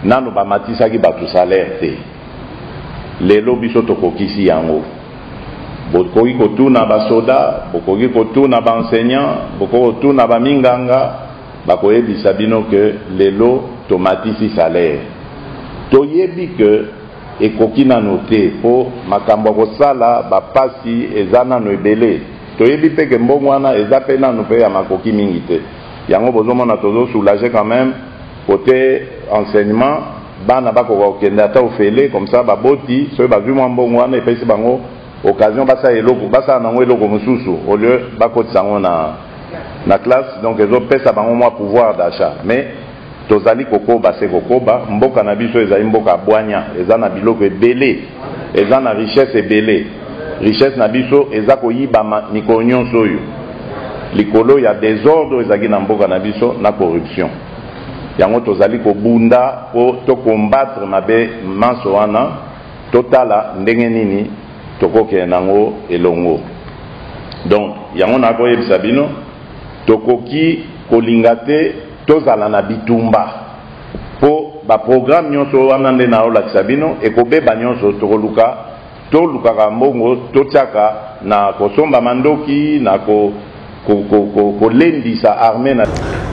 nano ba matisaki batu salaire te. Lelo biso tokokisi yango. Bokoki kotuna ba soda, bokoki kotuna ba enseignant, bokoki kotuna ba minganga, bakoyebisa bino que lelo tomatisi salaire. Toyebi que ekoki nano te po makambo kosala bapasi eza nano ebele. Toyebi pe ke mbongo wana eza pe nano pe ya makoki mingi te. Yango bozomona tozo soulager quand même côté enseignement bana bakoka okende ata ofele comme ça baboti soki bazwi mwa mbongo wana epesi bango occasion basa eloko basa nango eloko mosusu au lieu bakotisa yango na classe donc ezopesa bango mwa pouvoir d'achat mais tozali kokoba se kokoba mboka na biso ezali mboka bwanya eza na biloko ebele eza na richesse ebele richesse na biso eza koyibama mikolo nyonso oyo likolo ya désordre ezali na mboka na biso na corruption yango tozali kobunda po to combattre mabe manso wana totala ndenge nini tokoke nango elongo donc yango na koyebisa bino tokoki kolinga te tozala na bitumba po ba programme nyonso wana nde na olakisa bino ekobeba nyonso tolukaka mbongo totiaka na kosomba mandoki na kolendisa armée na.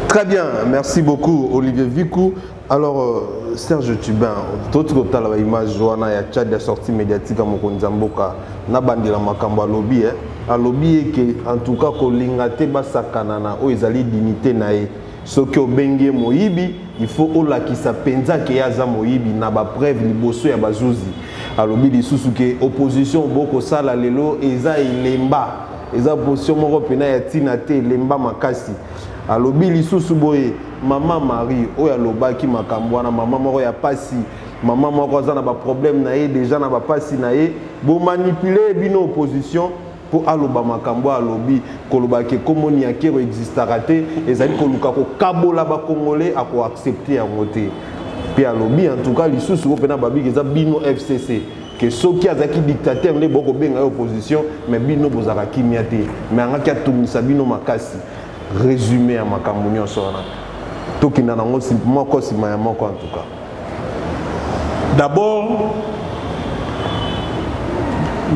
Très bien, merci beaucoup Olivier Vikou. Alors Serge Tubin, tout le temps la image Joana ya Tchad de sortie médiatique à Mokonzamboka na bandila makambo lobby a lobby que en tout cas ko lingate basakana na o ezali dignité na e soki obenge moyibi il faut olakisa penza ke yaza moyibi na ba preuve liboso ya bazuzi a lobby lisusu ke opposition boko sala lelo eza ilemba eza position moko pena ya tina te lemba makasi alobi lisusu boye mama Marie oya lobaki makambo wana mama moko ya pasi mama moko aza na ba problème na ye déjà na ba pasi na ye bo manipuler bino opposition pour aloba makambo alobi kolobaki komoni akero existera te ezali koluka ko kabola ba congolais ako accepter ya moté puis alobi en tout cas lisusu ko pena babi eza bino FCC que soki azaki dictateur ne boko benga opposition mais bino bozaka kimia te mais ngaki atumisa bino makasi résumé à makambo nyonso wana tokina nango moko sima ya moko en tout cas. D'abord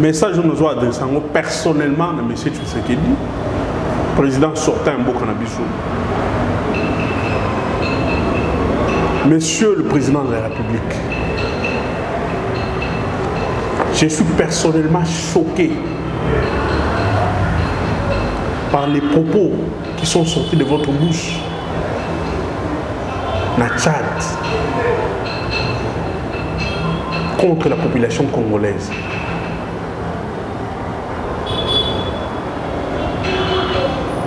message nous doit adresser personnellement à M. Tshisekedi, président sortant mboka na biso. Monsieur le président de la République, je suis personnellement choqué par les propos qui sont sortis de votre bouche na Tchad contre la population congolaise.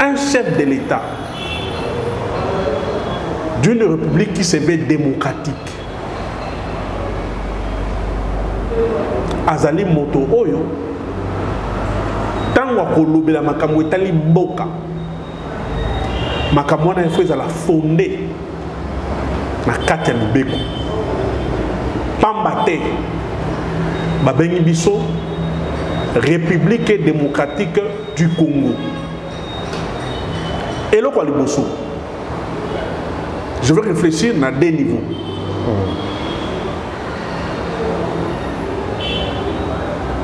Un chef de l'État d'une république qui se veut démocratique, azali moto oyo tango akolobela makambo etali mboka makambo wana efo ezala fondé na kati ya lubeko pamba te babengi biso République démocratique du Congo. Et là, je veux réfléchir à deux niveaux.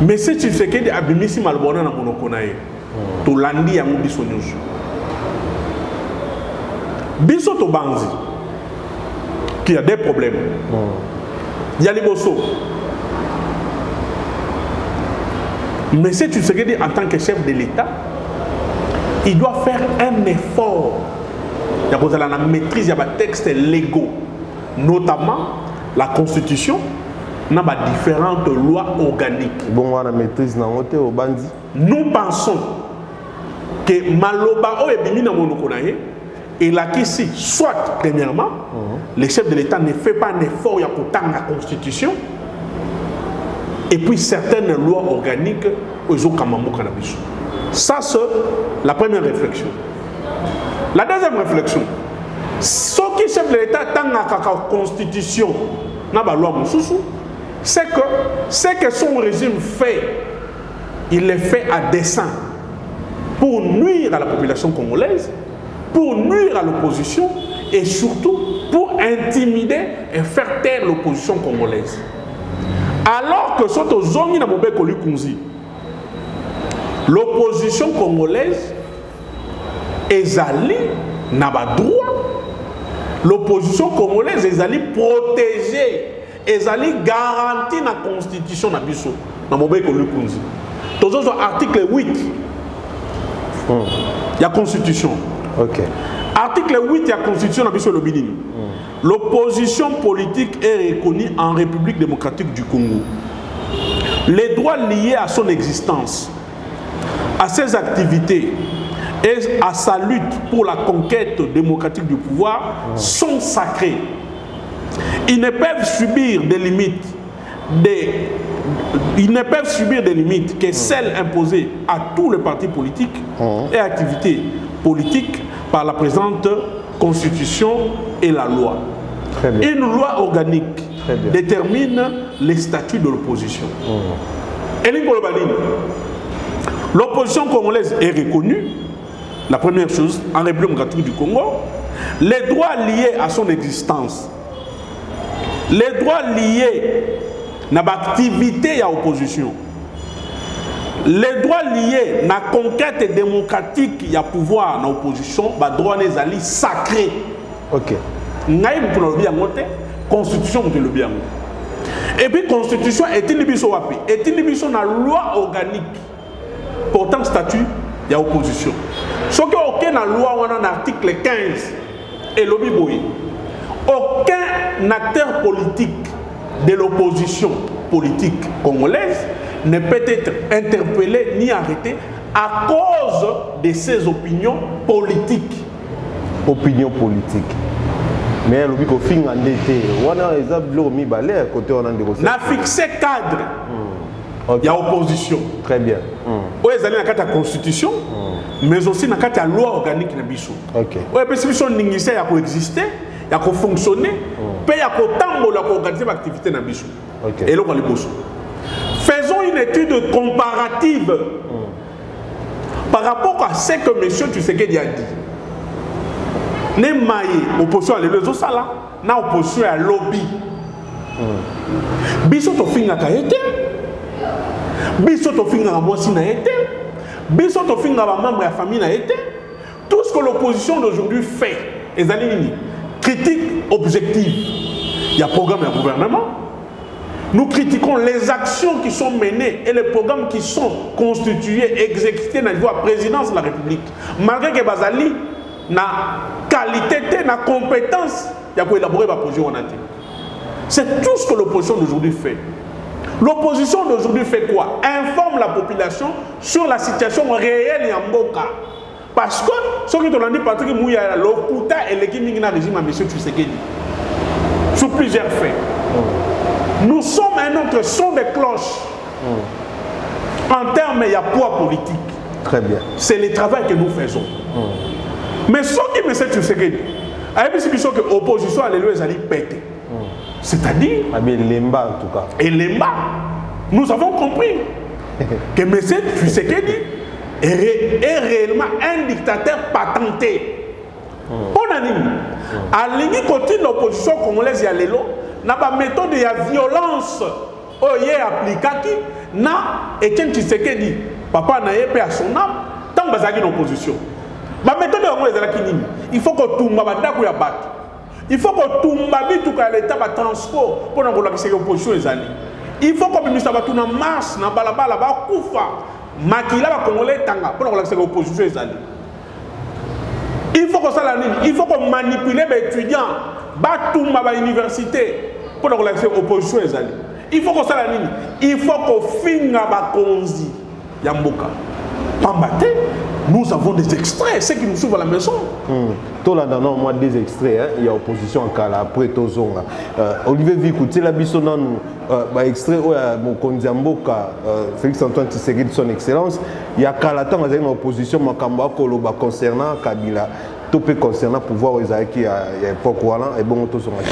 Mais si tu fais que des abimisi malbona na monokonae, to landi ya biso nyusu. Biso to banzi, qui a des problèmes. Il y a les bossos. Mais si tu sais que en tant que chef de l'État, il doit faire un effort. Il y a la maîtrise, il y a des textes légaux, notamment la Constitution, il y a différentes lois organiques. Bon, la maîtrise au bandit. Nous pensons que Maloba et là qu'ici, soit premièrement, le chef de l'État ne fait pas un effort pour la Constitution, et puis certaines lois organiques aux Okamamou Cannabis. Ça, c'est la première réflexion. La deuxième réflexion, ce qui chef de l'État dans la Constitution, c'est que ce que son régime fait, il le fait à dessein pour nuire à la population congolaise, pour nuire à l'opposition et surtout pour intimider et faire taire l'opposition congolaise. Alors que soto zongi na mobe koli kunzi, l'opposition congolaise ezali na ba droit, l'opposition congolaise ezali protégée, ezali garantie na constitution na biso na mobe koli kunzi. Tozo article 8 la constitution. OK. Article 8 de la constitution na biso le binini. L'opposition politique est reconnue en République démocratique du Congo. Les droits liés à son existence, à ses activités et à sa lutte pour la conquête démocratique du pouvoir sont sacrés. Ils ne peuvent subir des limites, que celles imposées à tous les partis politiques et activités politiques par la présente Constitution et la loi. Très bien. Une loi organique détermine les statuts de l'opposition. L'opposition congolaise est reconnue, la première chose, en République démocratique du Congo, les droits liés à son existence, les droits liés à l'activité de l'opposition, les droits liés à la conquête démocratique de pouvoir dans l'opposition, les droits sont sacrés. Ok. Constitution est le bien. Et puis Constitution est une loi organique portant statut de l'opposition. Ce qui est aucun loi dans l'article 15 et le Biboui. Aucun acteur politique de l'opposition politique congolaise ne peut être interpellé ni arrêté à cause de ses opinions politiques. Opinion politique. Mais le bico fin en été, on a exemple mi balé à côté on a des ressources. Na fixé cadre. Il y a opposition. Très bien. Oui, ils allaient dans la constitution, mais aussi dans la loi organique de Bissou. Ok. Oui, parce que si on n'existe, il y a coexister, il y a fonctionner, puis il y a organiser l'activité dans Bissou. Et là on va les bosser. Faisons une étude comparative par rapport à ce que M. Tshisekedi a dit. Ne maille opposition à l'élection sala, na opposition à lobby. Biso to finga ka été, biso to finga ka mwasi na été, biso to finga ba membre ya famille na été. Tout ce que l'opposition d'aujourd'hui fait, les amis, critique objective. Il y a programme et gouvernement. Nous critiquons les actions qui sont menées et les programmes qui sont constitués, exécutés dans la présidence de la République. Malgré que Bazali na qualité, na compétence, il y a pour élaborer un projet. C'est tout ce que l'opposition d'aujourd'hui fait. L'opposition d'aujourd'hui fait quoi? Informe la population sur la situation réelle en Mboka. Parce que ce que tu as dit, Patrick Mouya, l'Okuta et l'équipe du régime à M. Tshisekedi. Sur plusieurs faits. Nous sommes un autre son de cloche. En termes, il y a poids politique. Très bien. C'est le travail que nous faisons. Mais ce qui me dit, c'est que l'opposition à l'élu est pété. C'est-à-dire. Lemba en tout cas. Et Lemba, nous avons compris que M. Tshisekedi est réellement un dictateur patenté. On a dit, à l'égard de l'opposition congolaise, il y a l'élo, n'a pas méthode de violence qui est appliquée, na Etienne Tshisekedi, papa n'a pas à son âme, tant que vous l'opposition. La méthode il faut que tout le monde batte. Il faut que tout le monde l'état de transport pour que l'opposition est allée. Il faut que le ministre de la marche, na balabala, ba kufa, makila ba congolais tanga pour que l'opposition est allée. Il faut que ça la ligne. Il faut qu'on manipule les étudiants, ba tout ma université pour que l'opposition est allée. Il faut que ça la ligne. Il faut qu'on finga ba konzi yamboka. Pambaté. Nous avons des extraits, ceux qui nous suivent à la maison. Tout là, dans moi des extraits, il y a opposition en cas après Tozonga. Olivier Vikouti, la bisonna nous, extrait où mon Kondiamboka, Félix Antoine Tshisekedi de son excellence, il y a Kalatan dans une opposition, Makamba Koloba concernant Kabila, tout peut concernant pouvoir aux qui à l'époque et bon Tozonga.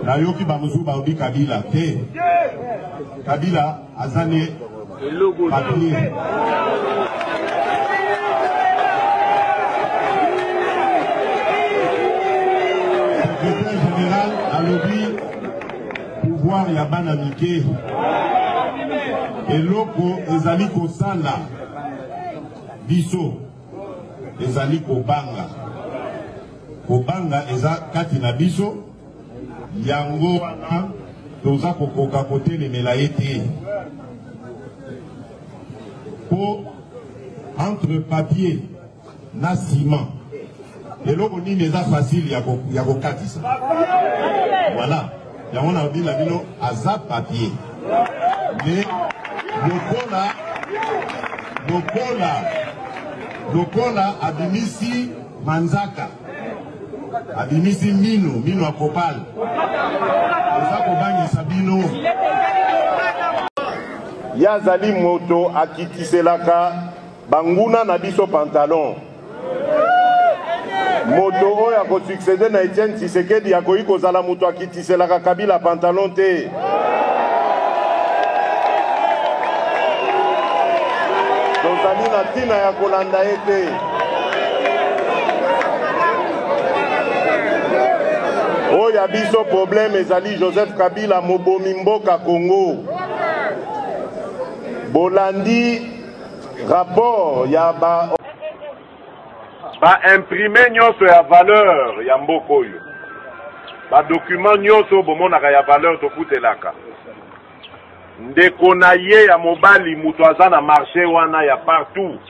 Nayoki Bamuzu Baobi Kabila, Kabila, Azane. Papier. Secrétaire général a lobby pouvoir ya bana mike eloko ezali kosala biso ezali kobanga eza kati na biso yango wana toza kokoka kotelemela ye te. Pour entre papier na ciment et l'eau on dit facile ya ko katisa voilà ya on a dit la bino aza papier mais le là Lokola abimisi Manzaka. Abimisi Mino Akopal. Eza kobangi Sabino. Yazali moto akitiselaka banguna na biso pantalon. Moto oyo akosuccéder na Etienne Tshisekedi akoki kozala moto akitiselaka Kabila pantalon te. Tozali na tina ya kolanda ye te. Oyo biso problème ezali Joseph Kabila mobomi mboka Congo. Bolandi rapport ya ba imprimer nyonso ya valeur ya mboka oyo. Ba document nyonso bomonaka ya valeur tokutelaka. Ndeko na ye ya mobali mutu aza na marché wana ya partout.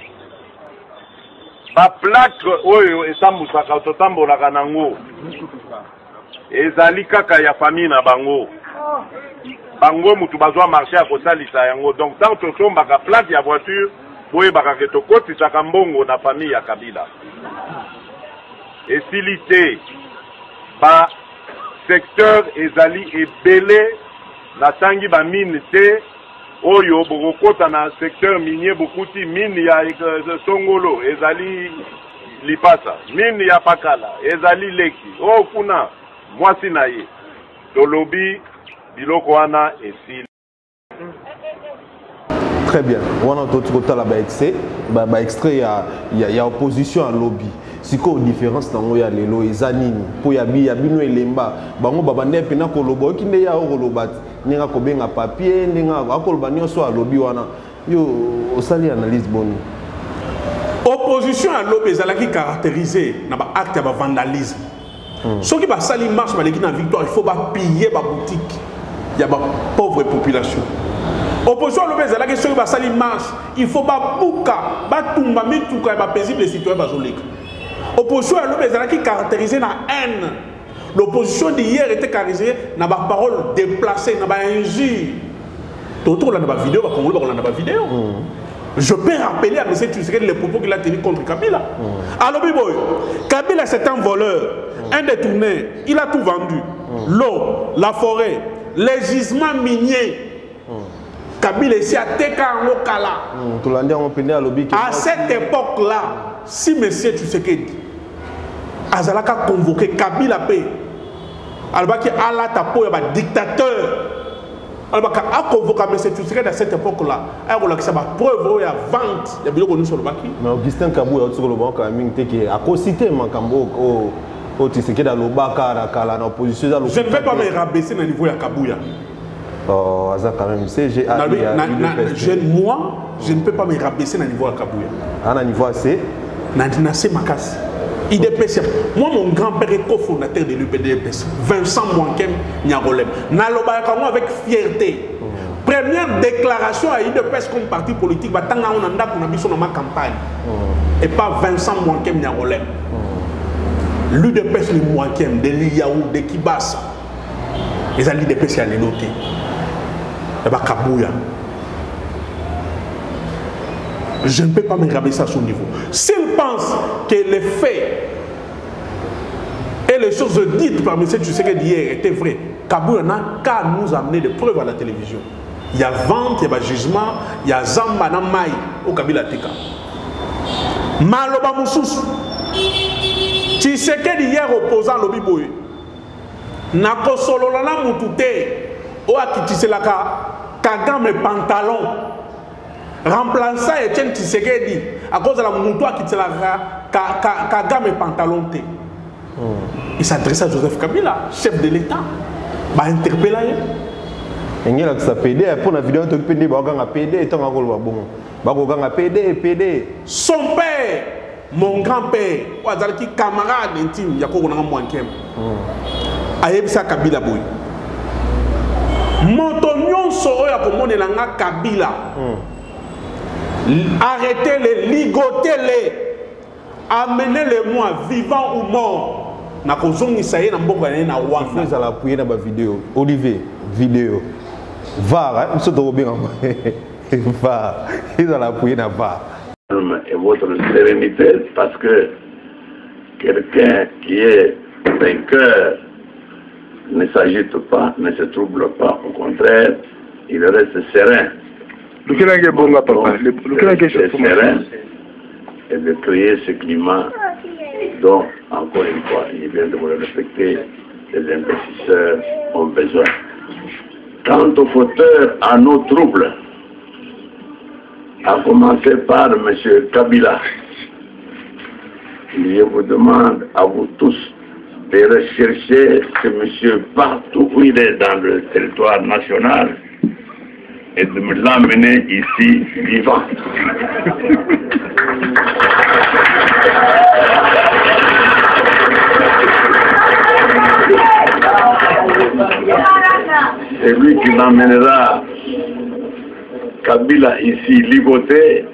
Ba plaque oyo esambusaka totambolaka nango. Ezali kaka ya famille na bango. Bango mutu bazwa marché akosalisa yango. Donc tant tosombaka plaque ya voiture boye baka ke tokotisaka mbongo na famille ya Kabila. Esilité ba secteur ezali ebele na tangi ba mine te oyo bokota na secteur minier bokuti mine ya Songolo ezali Lipasa, mine ya Pakala ezali Leki. Oh kuna mwasi na ye tolobi biloko wana esili. Très bien. On a tout ba extrait ya opposition à lobby. C'est quoi la différence dans le lelo ezanini pour yabi no elemba bango babande pena ko lobo kinde ya ko lobat ninga ko benga papier ninga ko loba nyonso a lobby wana yo osali analyse boni. Opposition à lobby ezalaki caractérisée na ba acte ba vandalisme. Ceux qui ba sali marche ba leki na victoire il faut ba piller ba boutique ya ba pauvre population. Opposition à lobby ezalaki ceux qui ba sali marche il faut ba buka ba tumba mituka ba paisible les citoyens ba zoleka. Opposition à l'homme qui caractérisée la haine. L'opposition d'hier était caractérisée dans la parole déplacée, dans la injure. Autour de la vidéo, je peux rappeler à M. Tshisekedi les propos qu'il a tenus contre Kabila. Alors, Kabila c'est un voleur, un détourné, il a tout vendu. L'eau, la forêt, les gisements miniers. Kabila ici a Tekangokala. À cette époque-là, si M. Tshisekedi Azalaka convoqué Kabila P, Albaki Allah Tapo est un dictateur. Albaka a convoqué M. Tshisekedi à cette époque-là. Il y a preuve, il y a vente. Il y a bien sur le baki. Mais Augustin Kabou est sur le banc quand même qui a cité Makambo au Tshisekedi à l'Obaka à l'opposition. Je ne vais pas me rabaisser dans le niveau de Kabouya. Oh, ça quand même, c'est moi, je ne peux pas me rabaisser dans le niveau de Kabouya. À niveau assez Nandinase Makas. IDPS. Moi, mon grand-père est cofondateur de l'UPDPS. Vincent Mwankem Nyarolem. Nalobaka avec fierté. Première déclaration à IDPS comme parti politique, on a sur ma campagne. Et pas Vincent Mwankem Nyarolem. L'UDPS, le Mwankem, de l'Iyaou, de Kibasa. Les alliés d'IDPS, il y a noté. Et bien, Kabouya. Je ne peux pas me rabaisser à son niveau. S'il pense que les faits et les choses dites par M. Tshisekedi d'hier étaient vraies, Kabouya n'a qu'à nous amener des preuves à la télévision. Il y a vente, il y a jugement, il y a Zamba na Maï au Kabila Teka. Maloba Moussous. Tshisekedi hier opposant lobby boy. Nako solo lana mutute. O akitiselaka Kagame pantalon. Remplaçant Etienne Tshisekedi à cause de la moutoua qui tient la Kagame pantalon. Il s'adresse à Joseph Kabila, chef de l'État. Il va interpeller. Il y a un PD pour la vidéo de PD, il y a un PD et un PD. Son père, mon grand-père, qui camarade intime, il y a un Mwankem. Ayebisa Kabila boy. Montonion Soroya pour mon élanga Kabila. Arrêtez-les, ligotez-les, amenez-les moi, vivants ou morts. Na kozongi saye na mboka na wanda. Vous allez appuyer dans ma vidéo. Olivier, vidéo. VAR, hein, monsieur Dorobé. Va, ils ont appuyé là-bas. Et votre sérénité, parce que quelqu'un qui est vainqueur ne s'agite pas, ne se trouble pas, au contraire, il reste serein. Donc, serein et de créer ce climat dont, encore une fois, il vient de vous le respecter, les investisseurs ont besoin. Quant aux fauteurs à nos troubles, à commencer par M. Kabila, je vous demande à vous tous de rechercher ce monsieur partout où il est dans le territoire national et de me l'amener ici vivant. C'est lui qui m'amènera Kabila ici ligoté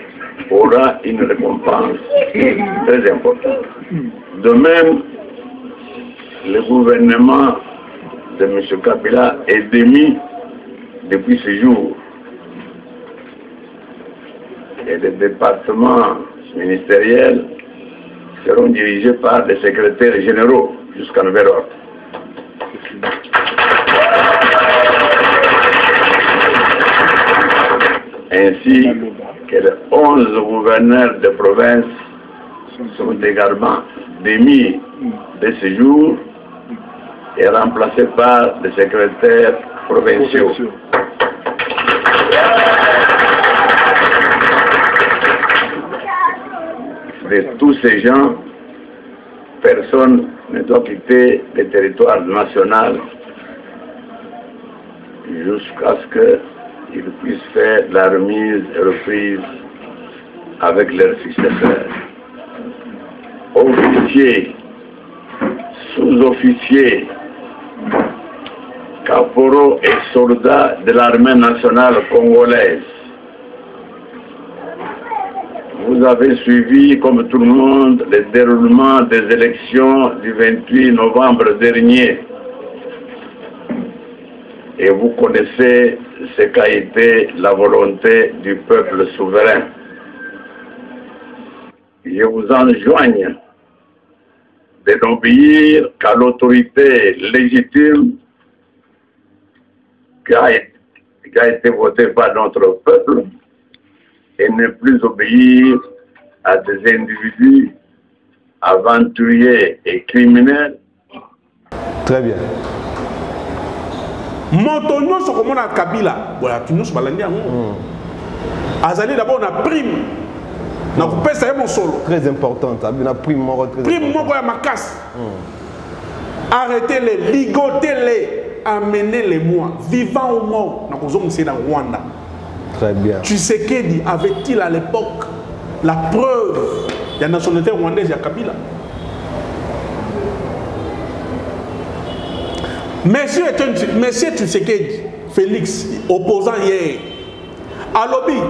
aura une récompense très importante. De même, le gouvernement de M. Kabila est démis depuis ce jour. Et les départements ministériels seront dirigés par des secrétaires généraux jusqu'à nouvel ordre. Ainsi que les 11 gouverneurs de province sont également démis de ce jour et remplacés par des secrétaires provinciaux. De tous ces gens, personne ne doit quitter le territoire national jusqu'à ce qu'ils puissent faire la remise et reprise avec leurs successeurs. Officiers, sous-officiers, caporaux et soldats de l'armée nationale congolaise, vous avez suivi, comme tout le monde, le déroulement des élections du 28 novembre dernier. Et vous connaissez ce qu'a été la volonté du peuple souverain. Je vous enjoigne de n'obéir qu'à l'autorité légitime qui a été votée par notre peuple et ne plus obéir à des individus aventuriers et criminels. Très bien. Motonyo sokomona Kabila, voilà, tu nous balandia. Azali d'abord on a prime. Na kupesa yemo solo. Très importante, na prime moko très. Prime moko ya makasi. Arrêtez-les, ligotez-les, amenez-les moi, vivants ou morts. Na kozo mse na Rwanda. Très bien. Tshisekedi avait-il à l'époque la preuve de la nationalité rwandaise de Kabila? Monsieur Tshisekedi, Félix, opposant hier, à lobby,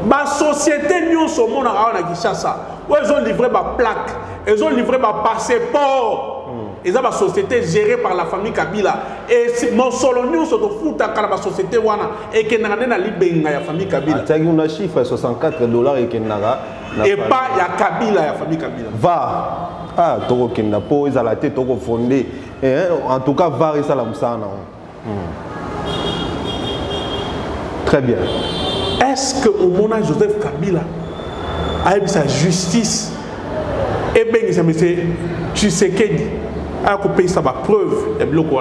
la société nyonso mona na Kinshasa, où ils ont livré ma plaque, ils ont livré ma passeport. Ils ont une société gérée par la famille Kabila. Et mon solo nyonso to futa kala ba société wana et que na na libenga ya famille Kabila. Tu as un chiffre $64 et que na et pas ya Kabila ya famille Kabila. Va. Ah, toko kenda po ils la tête toko fondé. En tout cas va ça la musana. Très bien. Est-ce que au moment Joseph Kabila a eu sa justice et bien ça monsieur Tshisekedi a coupé sa preuve et bloqué.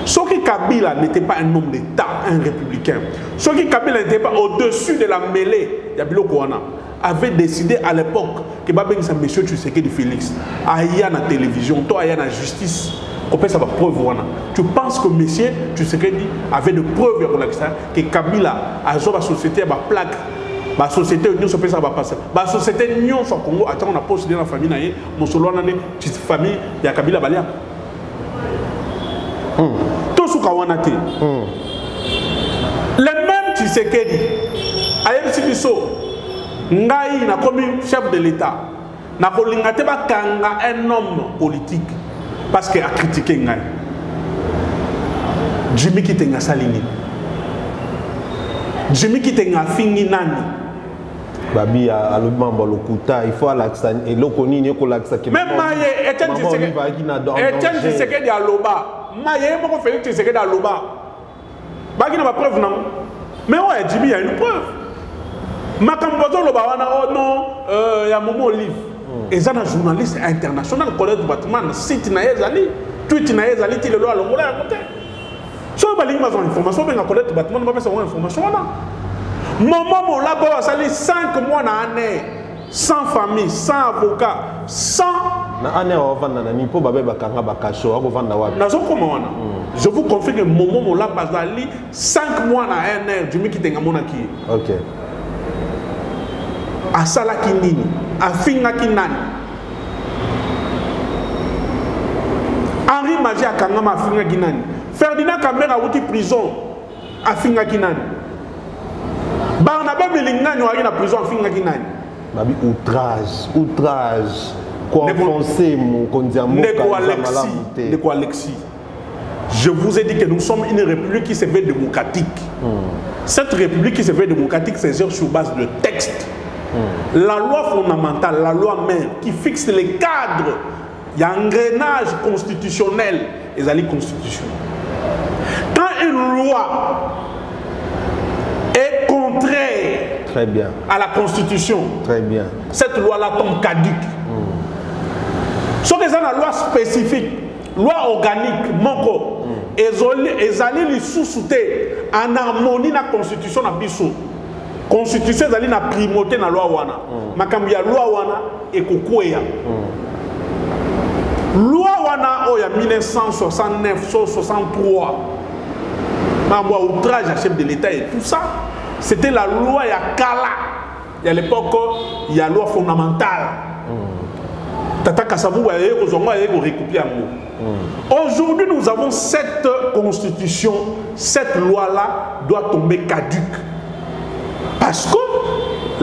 Ce qui Kabila n'était pas un homme d'État, un républicain. Ce qui Kabila n'était pas au-dessus de la mêlée, avait décidé à l'époque que M. Tshisekedi Félix aille à la télévision, toi aille à la justice. Tu penses que M. Tshisekedi avait de preuves que Kabila a joué la société à la plaque. La société union se fait ça va passer. La société union sur Congo attend on a posté dans la famille naïe mon solo na petite famille il y a Kabila Balia. Tout ce qu'on a été. Le même Tshisekedi ayem sibiso ngai na comme chef de l'État na kolinga te ba kanga un homme politique parce qu'il a critiqué ngai. Jimmy Kitenga Salini. Jimmy Kitenga fingi nani. Babi a le membre lokuta, il faut l'accent et l'okoni ne ko l'accent qui. Même Maye Etienne Tshisekedi à Loba. Maye moko Félix Tshisekedi à Loba. Baki na ba preuve non. Mais ouais, Jimmy il y a une preuve. Makambozo Loba wana oh non, il y a Momo Olive. Et ça un journaliste international collègue Batman site na ezali, tweet na ezali ti le loi longola à côté. So ba lingi mazo information ben collègue Batman ba pesa information wana. Maman là bas sali 5 mois na année, sans famille, sans avocat, sans na année on vendre na ni po ba bakanga bakacho ako vendre wa. Na zo comment wana. Je vous confirme que Momo là bas sali 5 mois na année, Jimmy Kitenga monaki. OK. Asala kinini, afinga kinani. Henri Magie akangama afinga kinani. Ferdinand Kamera outi prison afinga kinani. Barnabé Belingani ou na prison afinga kinani. Babi outrage. Quoi penser mon kondiamo de quoi Alexis. Je vous ai dit que nous sommes une république qui se veut démocratique. Cette république qui se veut démocratique s'exerce sur base de textes. La loi fondamentale, la loi mère qui fixe les cadres, il y a un engrenage constitutionnel et ça constitutionnel. Quand une loi est contraire très bien à la constitution, très bien, cette loi-là tombe caduque. Sauf que c'est une loi spécifique, loi organique, manco, et allez les sous-souter en harmonie avec la constitution de Bissou. Constitution est na primauté na loi wana. Makambi ya loi wana ekokwea. Loi wana oya 1969 63. Mambo outrage à chef de l'État et tout ça, c'était la loi ya Kala. Et à l'époque, il y a loi fondamentale. Tata Kassabou a récoupé un mot. Aujourd'hui, nous avons cette constitution, cette loi-là doit tomber caduque. Parce que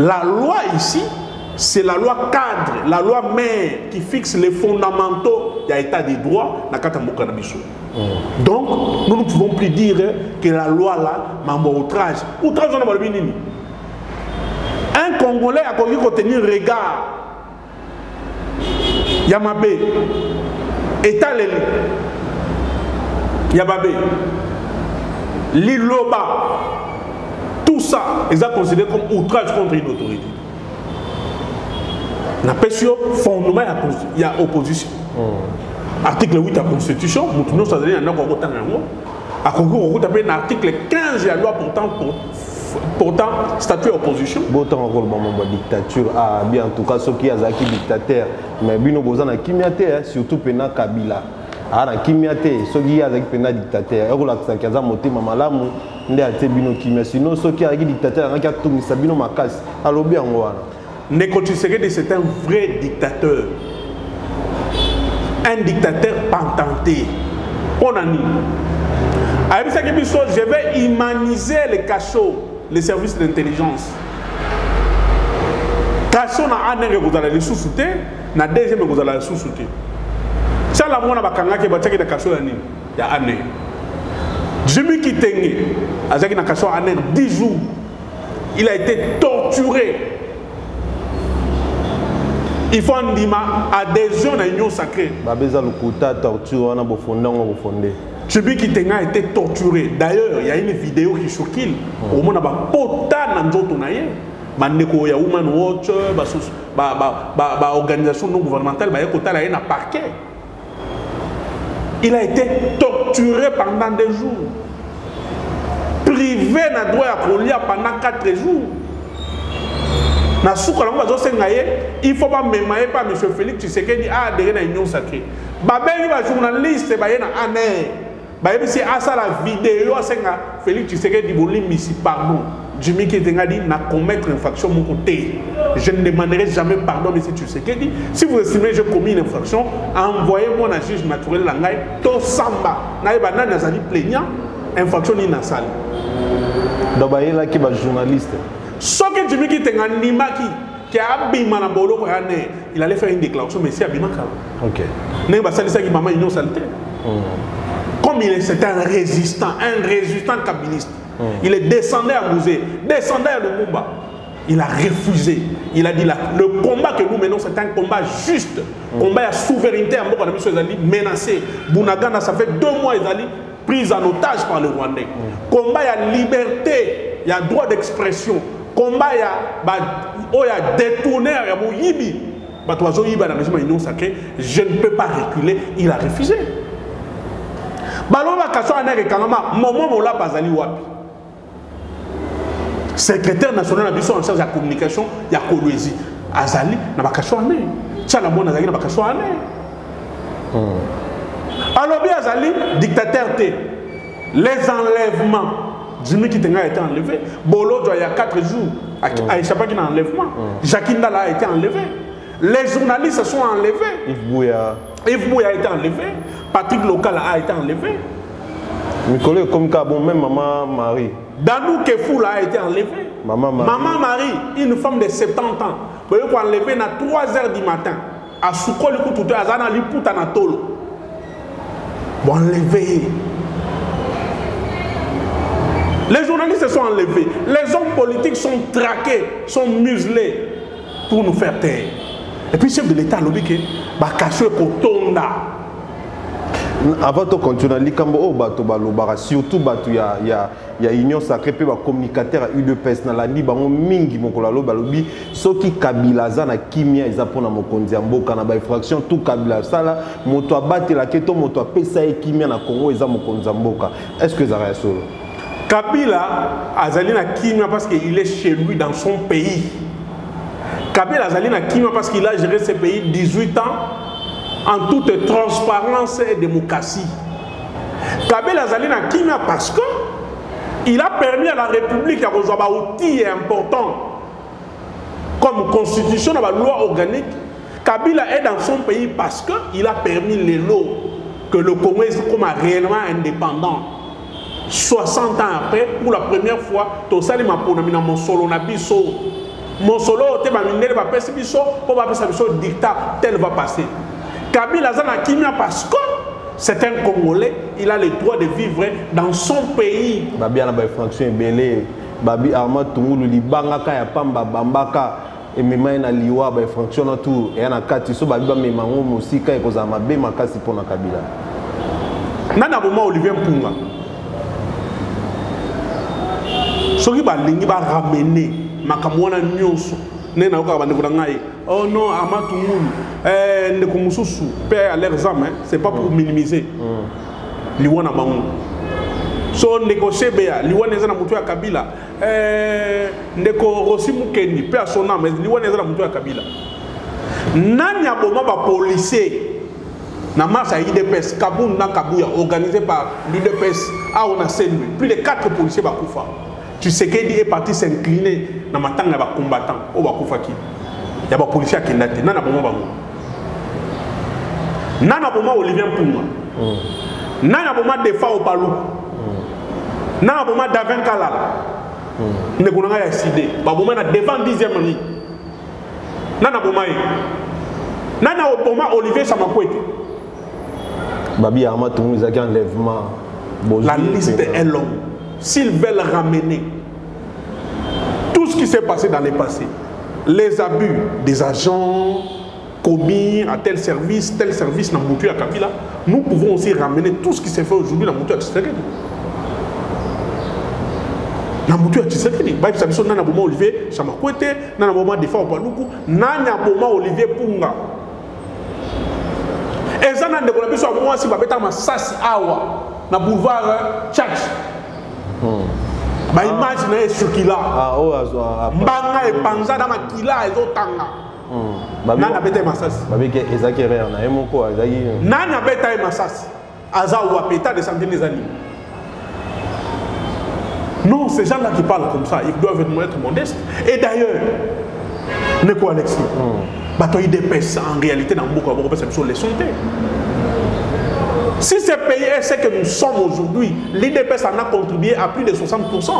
la loi ici, c'est la loi cadre, la loi mère qui fixe les fondamentaux de l'état des droits dans le cannabis. Donc, nous ne pouvons plus dire que la loi là, mambo outrage. Outrage, on a pas le un Congolais a connu retenir regard. Yamabé, État Leli, Yamabé, Liloba. Tout ça, ils ont considéré comme outrage contre une autorité. La pression fondement, il y a opposition. Article 8 de la Constitution, nous avons dit un article 15 de la loi pourtant statut opposition. Autant encore le moment de dictature, bien en tout cas ceux qui ont été dictateurs, mais bino bozana kimiate surtout pena Kabila. Ara kimiate ceux qui ont été dictateurs, eux la sankaza moté mamalamu ndé ate bino kimia sinon ceux qui ont été dictateurs en tout misabino makas alobi en wana. Neko Tshisekedi c'est un vrai dictateur. Un dictateur patenté. On a mis. Je vais humaniser les cachots, les services d'intelligence. Cachot na ane vous allez les sous-souter, na deuxième vous allez les sous-souter. Ça la mona bakanga ke bataki na cachot ya nini? Ya ane. Jimmy Kitenga, azaki na cachot ane 10 jours. Il a été torturé. Il faut en dire adhésion à l'union sacrée. Babeza Lukuta torture on a bofondé. Jimmy Kitenga a été torturé. D'ailleurs, il y a une vidéo qui choquille. Au moins, pota nanzoto na ye. Maneko ya Women Watch, organisation non gouvernementale, ba yekota la na parquet. Il a été torturé pendant des jours. Privé na droit à colia pendant 4 jours. Na souka la mwa sengaye, il faut pas mémailler par M. Félix Tshisekedi a adhéré à l'union sacrée. Babeli ba journaliste ba yena ané. Ba yebisi asa la vidéo senga Félix Tshisekedi boli misi pardon. Jimmy Kitenga dit n'a commettre infraction mon côté. Je ne demanderai jamais pardon M. Tshisekedi. Si vous estimez que j'ai commis une infraction, envoyez-moi un juge naturel langay to samba. Na yeba na nazali plaignant infraction ni na salle. Donc ba yela ki ba journaliste. Ce que Jimmy Kitenga nimaki qui a abîmé la bolo il allait faire une déclaration mais c'est abîmaka. OK. Ne ba salisa qui maman union saleté. Comme il est c'est un résistant kabiliste. Il est descendu à Mouzé, descendu à Lumumba. Il a refusé. Il a dit le combat que nous menons, c'est un combat juste. Combat de souveraineté en Boka menacé. Bunagana, ça fait 2 mois, ils ont pris en otage par le Rwandais. Combat de liberté, il y a droit d'expression. Combat de détourner, il y a je ne peux pas reculer. Il a refusé. Secrétaire national en charge de la communication, il y a Kolwezi. Azali, n'a pas caché en Tchalamon Azali n'a pas caché en alors bien Azali, dictateur T. Les enlèvements. Jimmy Kitenga a été enlevé. Bolo, il y a 4 jours. Aïcha qui a un enlèvement. Jacqueline Dala a été enlevé. Les journalistes se sont enlevés. Yves Bouya a été enlevé. Patrick Local a été enlevé. Mes collègues comme Kabon, même Maman Marie. Danou Kefoula a été enlevé. Maman Marie, une femme de 70 ans. Vous pouvez enlever à 3 h du matin. À Soukol, tout à Zana, Liputa, Natolo. Bon, enlevé. Les journalistes se sont enlevés. Les hommes politiques sont traqués, sont muselés pour nous faire taire. Et puis, chef de l'État, lobby, bah, caché Kotonda. Avant de continuer, surtout il y a union sacrée pe ba communicateur à UDPS na landi bango mingi mokola lo balobi soki Kabila za na kimia eza pona mokonzi ya mboka na ba infraction tout Kabila sala moto abatela keto moto apesa e kimia na Congo eza mokonzi ya mboka. Est-ce que ça reste solo? Kabila azali na kimia parce qu'il est chez lui dans son pays. Kabila azali na kimia parce qu'il a géré ce pays 18 ans en toute transparence et démocratie. Kabila azali na kimia parce que il a permis à la République d'avoir un outil important comme constitution, la loi organique. Kabila est dans son pays parce qu'il a permis les lois que le Congo est comme réellement indépendant. 60 ans après, pour la première fois, tout ça, mon solo na biso. Mon solo, va passer biso, pour va passer biso dictat, tel va passer. Kabila azana kimia parce que c'est un Congolais, il a le droit de vivre dans son pays. Babi ana ba fraction belé, babi Ahmad Tungulu libanga ya pamba bambaka et mema na liwa ba fraction na tout et na kati so babi ba mema ngo musika e koza mabe makasi pona Kabila. Nana boma Olivier Mpunga. Soki ba lingi ba ramener makamwana nyonso. Nena oka bande kuna ngai. Oh non, Ahmad Tungulu ndeko mususu père à l'examen, c'est pas pour minimiser. Liwana bango. So ndeko Sebea, liwana eza na mutu ya Kabila. Ndeko Rossi Mukendi père à son âme, mais liwana eza na mutu ya Kabila. Nani aboma ba policier na marche à IDPS Kaboun na Kabuya organisé par l'IDPS à on a scène plus de 4 policiers bakufa. Tu sais qu'il est parti s'incliner dans matanga ba combattant au bakufa ki. Il y a des policiers qui n'ont pas de bango. Nana boma Olivier Mpunga. Nana boma Defa Opalou. Nana boma Davin Kalala. Ne kunanga ya sidé. Ba boma na devant 10e ligne. Nana boma yi. Nana boma Olivier Samakwete. Babi Ahmad Tungulu zaki enlèvement. La liste est longue. S'ils veulent ramener tout ce qui s'est passé dans le passé, les abus des agents commis à tel service dans Moutou à Kabila, nous pouvons aussi ramener tout ce qui s'est fait aujourd'hui dans Moutou à Tshisekedi. Dans Moutou à Tshisekedi, Nana Boma Olivier Samakwete, Nana Boma Defa Opaluku, Nana Boma Olivier Punga. Et ça, n'a pas besoin de moi si je vais Sassi Awa, dans le boulevard Tchatch. Bah imagine ce qu'il a. Mbanga et Panza dans Makila et Zotanga. Nana beta Massas. Babi ke ezaki rare na emoko azaki. Nana beta Massas. Aza ou apeta de centaines d'années. Non, ces gens-là qui parlent comme ça, ils doivent être modestes. Et d'ailleurs, Neko Alexis, bateau IDPS en réalité dans beaucoup de les santé. Si ce pays est ce que nous sommes aujourd'hui, l'IDPS en a contribué à plus de 60%.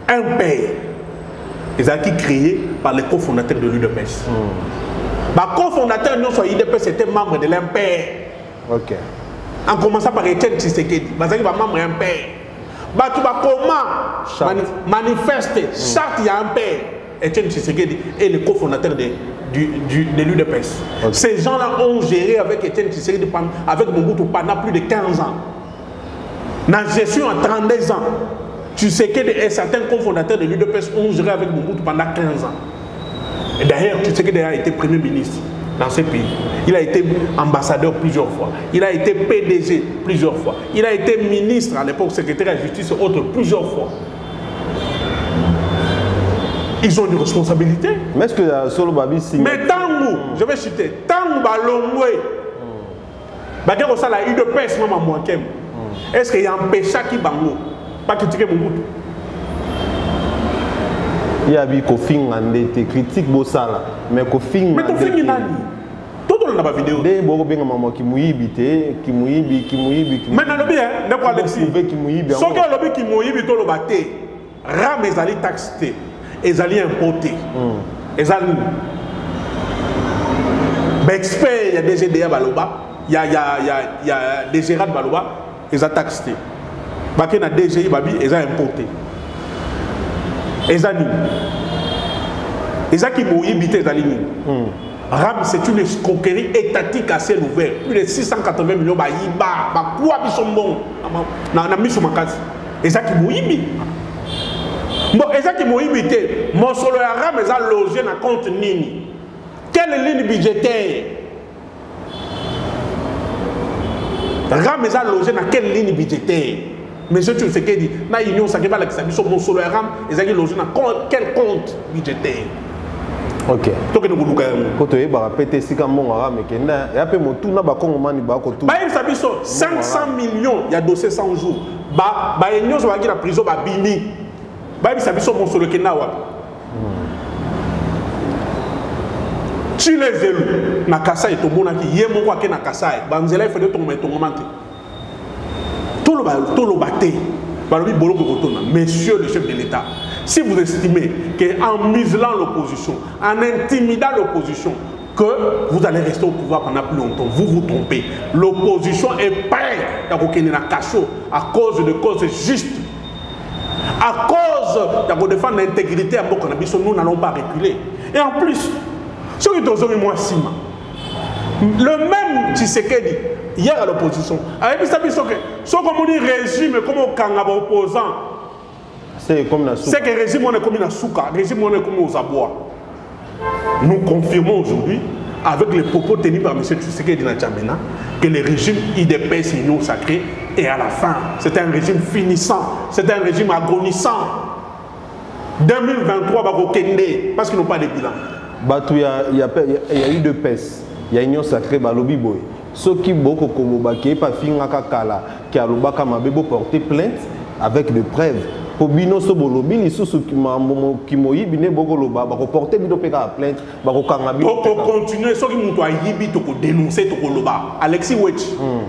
Un père est créé par les cofondateurs de l'IDPS. Les cofondateurs de l'IDPS étaient membres de l'impère. Ok. En commençant par Etienne Tshisekedi, Bazaki va membre un père. Batu ba comment manifester, charte il y a un père. Etienne Tshisekedi est le cofondateur de l'UDPS. Okay. Ces gens-là ont géré avec Etienne Tshisekedi, avec Mobutu pendant plus de 15 ans. Dans la gestion en 32 ans, Tshisekedi et certains cofondateurs de l'UDPS ont géré avec Mobutu pendant 15 ans. Et d'ailleurs, Tshisekedi a été Premier ministre dans ce pays. Il a été ambassadeur plusieurs fois. Il a été PDG plusieurs fois. Il a été ministre à l'époque, secrétaire à la justice et autres plusieurs fois. Ils ont une responsabilité. Mais est-ce que Solo Babi signe? Mais Tango, je vais citer, Tango Balongwe, Bakero ça la UDPS, maman Mouakem. Est-ce qu'il y a un péché qui bango? Pas critiquer Mobutu. Il y a des qui critiquent Bossala, mais qui mais tu fais une année. Tout le monde a une vidéo. Des gens qui mouillent, mais dans le bien, n'est pas Alexis. Ceux qui ont le qui mouillent, tout le baté. Ram les alliés taxés, les alliés importés. Les alliés. Experts, il y a des GDA Baloba, il y a des Gérard Baloba, ils ont taxé. Il y a des GDA Babi, ils ont importé. Les alliés. Les alliés qui mouillent, les alliés. Ram, c'est une escroquerie étatique à ciel ouvert. Plus de 680 millions de baïba, quoi ils sont bons. On a mis sur ma case. Les gens qui mouillent. Bon, les gens qui mouillent, mon solo Ram, ils ont logé dans le compte Nini. Quelle ligne budgétaire? Ram, ils ont logé dans quelle ligne budgétaire? Monsieur Tshisekedi, dans l'Union Sacrée, mon solo Ram, ils ont logé dans quel compte budgétaire? Ok. Quand tu es pété, c'est comme mon arabe, mais il y a peu de tout, 500 millions, il y a dossier 100 jours. Il y a la prison, bini. Tu les élus, na Kassai, to monaki, yemo kwa ke na Kassai, banzela il faut de tomber tomber. Tout le bâté, monsieur le chef de l'État. Si vous estimez qu'en muselant l'opposition, en intimidant l'opposition, que vous allez rester au pouvoir pendant plus longtemps, vous vous trompez. L'opposition est prête à cause de causes justes. À cause de défendre l'intégrité, nous n'allons pas reculer. Et en plus, ce qui est moi, Sima, le même Tshisekedi, hier à l'opposition, avec ce qu'on dit régime comme au Kangaba opposant. C'est que le régime est comme une souka, le régime est comme aux abois. Nous confirmons aujourd'hui, avec les propos tenus par M. Tshisekedi Natchamena, que le régime IDPS Union Sacrée est à la fin. C'est un régime finissant, c'est un régime agonissant. 2023, parce qu'ils n'ont pas de bilan. Il y a eu deux PES, il y a Union Sacrée, Balobiboy. Ceux qui beaucoup qui pas kala qui a porté plainte avec des preuves. Pour bino so bolobi li susu ki moyi bine boko loba ba ko porter bino peka plainte ba ko kanga bino pour continuer ceux qui muto yibi to ko dénoncer to ko loba Alexis Wetch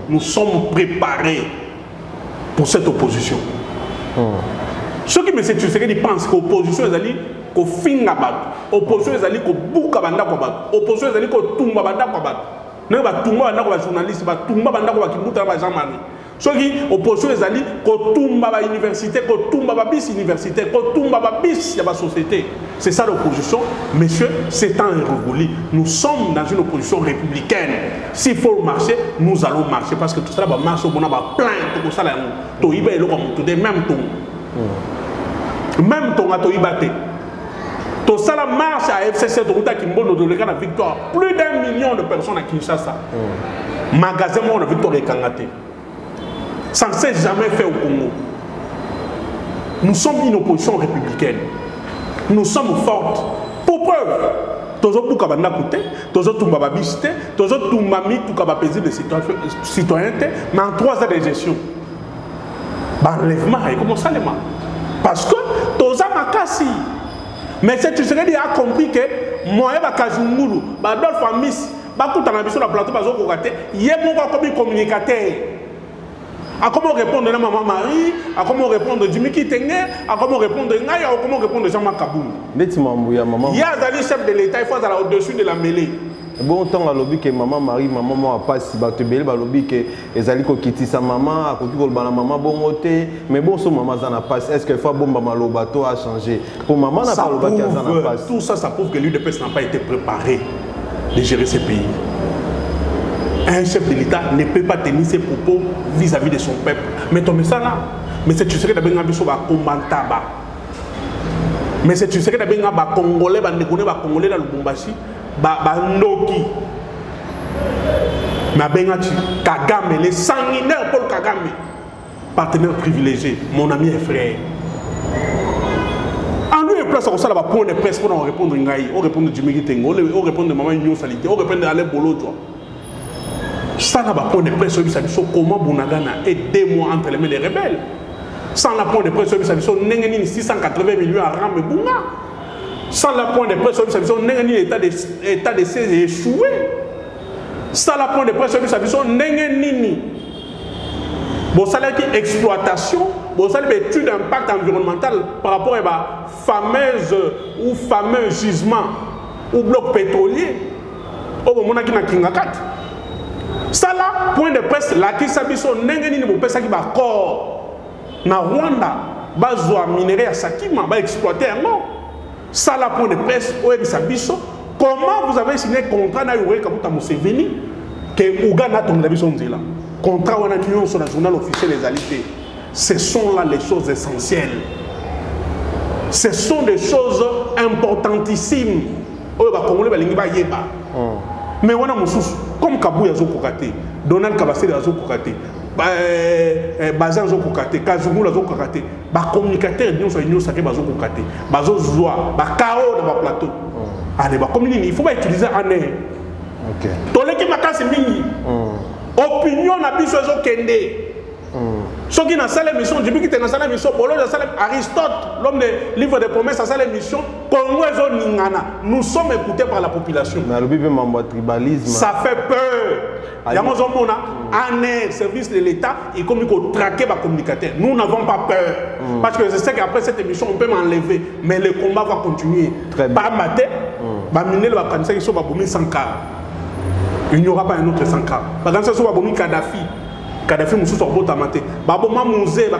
nous sommes préparés pour cette opposition. Ceux qui me c'est Tshisekedi pensent que opposition ezali ko finga ba opposition ezali ko buka banda ko ba opposition ezali ko tumba banda ko ba ne ba tumba banda ko ba journaliste ba tumba banda ko ba kimuta ba Jean-Marie. Ceux qui opposent les alliés, kotumba ba université, kotumba ba bis université, kotumba ba bis ya ba société. C'est ça l'opposition. Messieurs, c'est temps révolu. Nous sommes dans une opposition républicaine. S'il faut marcher, nous allons marcher parce que tout ça va marcher. On a plein de ça là. To iba elo comme tout même ton. Même ton a to ibate. To ça la marche à FCC de Ruta Kimbono de la victoire. Plus d'1 million de personnes à Kinshasa. Magasin mon victoire est Kangate. Ça ne s'est jamais fait au Congo. Nous sommes une opposition républicaine. Nous sommes fortes. Pour preuve, toujours pour Kabanda Kouté, toujours tout Bababiste, toujours tout Mami, tout Kabapési de citoyenneté, mais en 3 ans de gestion. Enlèvement, et comment ça les mains? Parce que tous Makassi. Mais c'est tu serais a compris que moi, Bakajungulu, Badolphe Amis, Bakouta sur la plateau, Bazokogate, il y a comme un communicateur. À comment répondre à Maman Marie, à comment répondre à Jimmy Kitenge, à comment répondre à Naya, à comment répondre à Jean-Marc Kaboum. Il y a des chefs de l'État, il faut aller au-dessus de la mêlée. Bon temps à lobby que maman Marie, maman moi pas si bateau belé, ba lobby que ezali ko kiti sa maman, a koki ko bana maman bon moté, mais bon son maman ça n'a pas. Est-ce que fois bon maman le bateau a changé? Pour maman n'a pas le bateau ça n'a pas. Tout ça, ça prouve que l'UDPS n'a pas été préparé de gérer ce pays. Un chef de l'État ne peut pas tenir ses propos vis-à-vis de son peuple. Mais ton ça là, mais c'est tu sais que d'abord un biso va combattre. Mais c'est tu sais que d'abord un Congolais va négocier va Congolais dans le Lubumbashi. Ndoki Mabengati Kagame, les sanguinaires Paul Kagame, partenaire privilégié, mon ami et frère. En nous, place à ça, là, pour les presse, pour répondre Ngaï, on répond de Jimmy Tengo, on répond de Maman Union Salité, on répond de Alain Bolo. Ça, là, pour les presse, comment Bounagana est 2 mois entre les mains des rebelles. Sans la point de presse, on 680 millions à Ram et Bouna. Sans la point de presse, on a l'état de siège échoué. Sans la point de presse, on a bon salaire qui exploitation, bon salaire étude d'impact environnemental par rapport à la fameuse ou fameux gisement ou bloc pétrolier. Au moment où on a Kingakat. Ça là, point de presse, la qui s'abisso, n'engeni bon pesa qui va corps. Na Rwanda, bazwa minerai à Sakima, va exploiter un mort. Ça la point de presse, comment vous avez signé un contrat na Yuri Kabuta Museveni que Ouganda tombe la biso nzela. Contrat on a mis sur le journal officiel des alliés. Ce sont là les choses essentielles. Ce sont des choses importantissimes. Oyo ba Congolais balingi ba yeba. Mais wana mususu comme Kabuya zo kokate, Donald Kabasele zo kokate. Bazan zo kokate, Kazungula zo kokate, ba communicateur nyonso nyonso ke bazo kokate, bazo zoa, ba kao na ba plateau. Allez ba communiquer, il faut pas utiliser en air. OK. Toleki makasi mingi. Opinion na biso zo kende. Ceux qui dans cette émission, depuis que tu es dans cette émission, Aristote, l'homme des livres de promesses, dans cette émission, nous sommes écoutés par la population. Ça fait peur. Il y a un service de l'État et comme il faut traquer les communicateurs. Nous n'avons pas peur. Parce que je sais qu'après cette émission, on peut m'enlever. Mais le combat va continuer. Par matin, il n'y aura pas un autre Sankara. Par exemple, Kadhafi. Kadhafi Moussou Botamate. Baboma Mouzé,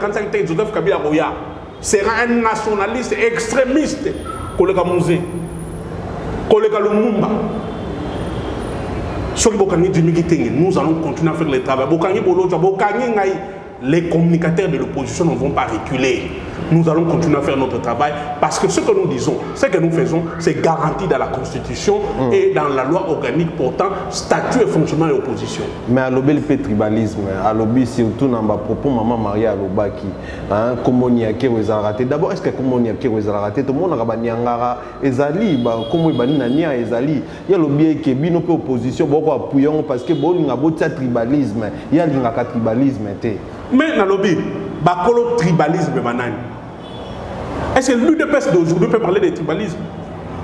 Joseph Kabila Roya sera un nationaliste extrémiste. Kolega Mouzé, Kolega Lumumba. Nous allons continuer à faire le travail. Les communicateurs de l'opposition ne vont pas reculer. Nous allons continuer à faire notre travail parce que ce que nous disons, ce que nous faisons, c'est garanti dans la Constitution et dans la loi organique portant statut et fonctionnement de l'opposition. Mais à l'obé le tribalisme, à l'obé surtout dans ma propos, maman Marie à l'obaki, comment il y a qui vous a raté. D'abord, est-ce que comment il y a qui vous a raté? Tout le monde a banni angara, ezali, comment il banni nania ezali. Il y a l'obé qui est bien opposition, beaucoup appuyant parce que bon, il y a beaucoup de tribalisme, il y a un tribalisme. Mais dans le lobby, le tribalisme, est-ce que l'UDPS d'aujourd'hui peut parler de tribalisme?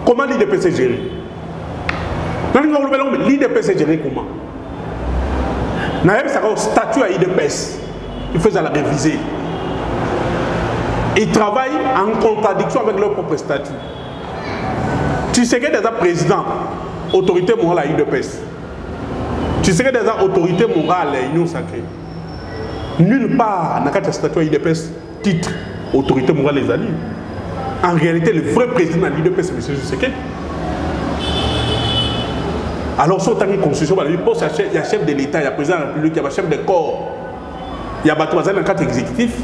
Comment l'UDPS est géré? L'UDPS est géré comment? Il y a un statut à l'UDPS. Il faut la réviser. Ils travaillent en contradiction avec leur propre statut. Tu sais que déjà président, autorité morale à l'UDPS. Tu sais que déjà autorité morale à l'Union sacrée. Nulle part dans le statut de l'IDPS titre autorité morale des alliés. En réalité, le vrai président de l'IDPS, c'est M. Tshisekedi. Alors, sur la constitution, il y a chef de l'État, il y a président de la République, il y a chef de corps, il y a un cadre exécutif.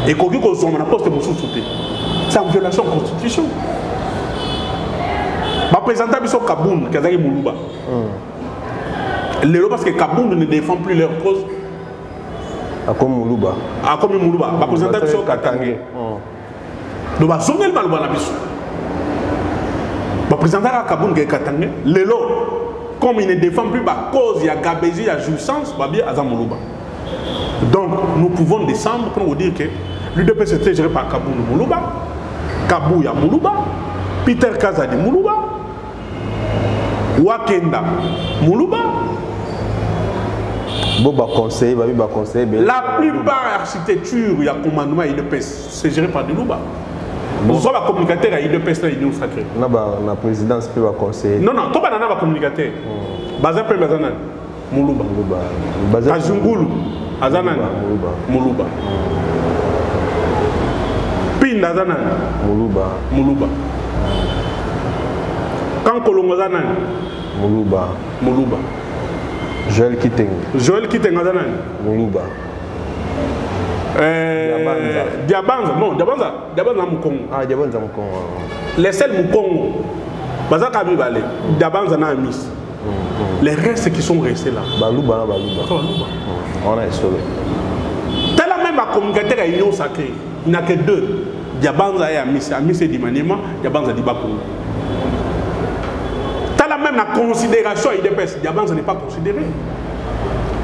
Et quand on a poste de c'est en violation de la constitution. Je vais présenter M. Kaboun, Kazaki Moulouba. Parce que Kaboun ne défend plus leur cause. Comme Moulouba. Comme Moulouba. Je vais présenter M. Katangé. Donc, je vais présenter M. Je vais présenter Kaboun Katangé. Lélo, comme il ne défend plus la cause, il y a Gabézi, il y a jouissance, il y a Moulouba. Donc, nous pouvons descendre pour vous dire que l'UDPS était géré par Kaboun Moulouba, Kabouya Moulouba, Peter Kazadi Moulouba, Wakenda Moulouba. La plupart de l'architecture, il y a commandement et l'UDPS, c'est géré par Moulouba. Nous avons un communicateur à IDPS, l'Union sacrée. La présidence peut conseiller. Non, non, tu n'as pas un communicateur. Bazan peut Bazanan. Moulouba. Kazungulu. Azanan. Moulouba. Pin Azanan. Moulouba. Kankolongo Azanan. Moulouba. Joël Kiteng Azanan. Moulouba. Diabanza. Non, Diabanza Moukongo. Ah, Diabanza Moukongo. Les seuls Moukongo. Bazaka Bibale. Diabanza n'a mis. Les restes qui sont restés là. Balouba. On est sauvé. Tellement même à communicateur à l'Union sacrée, il n'y a que deux. Diabanza et Amis. Amis c'est Dimanema, Diabanza Dibakou. Tellement même la considération à l'IDPS, Diabanza n'est pas considéré.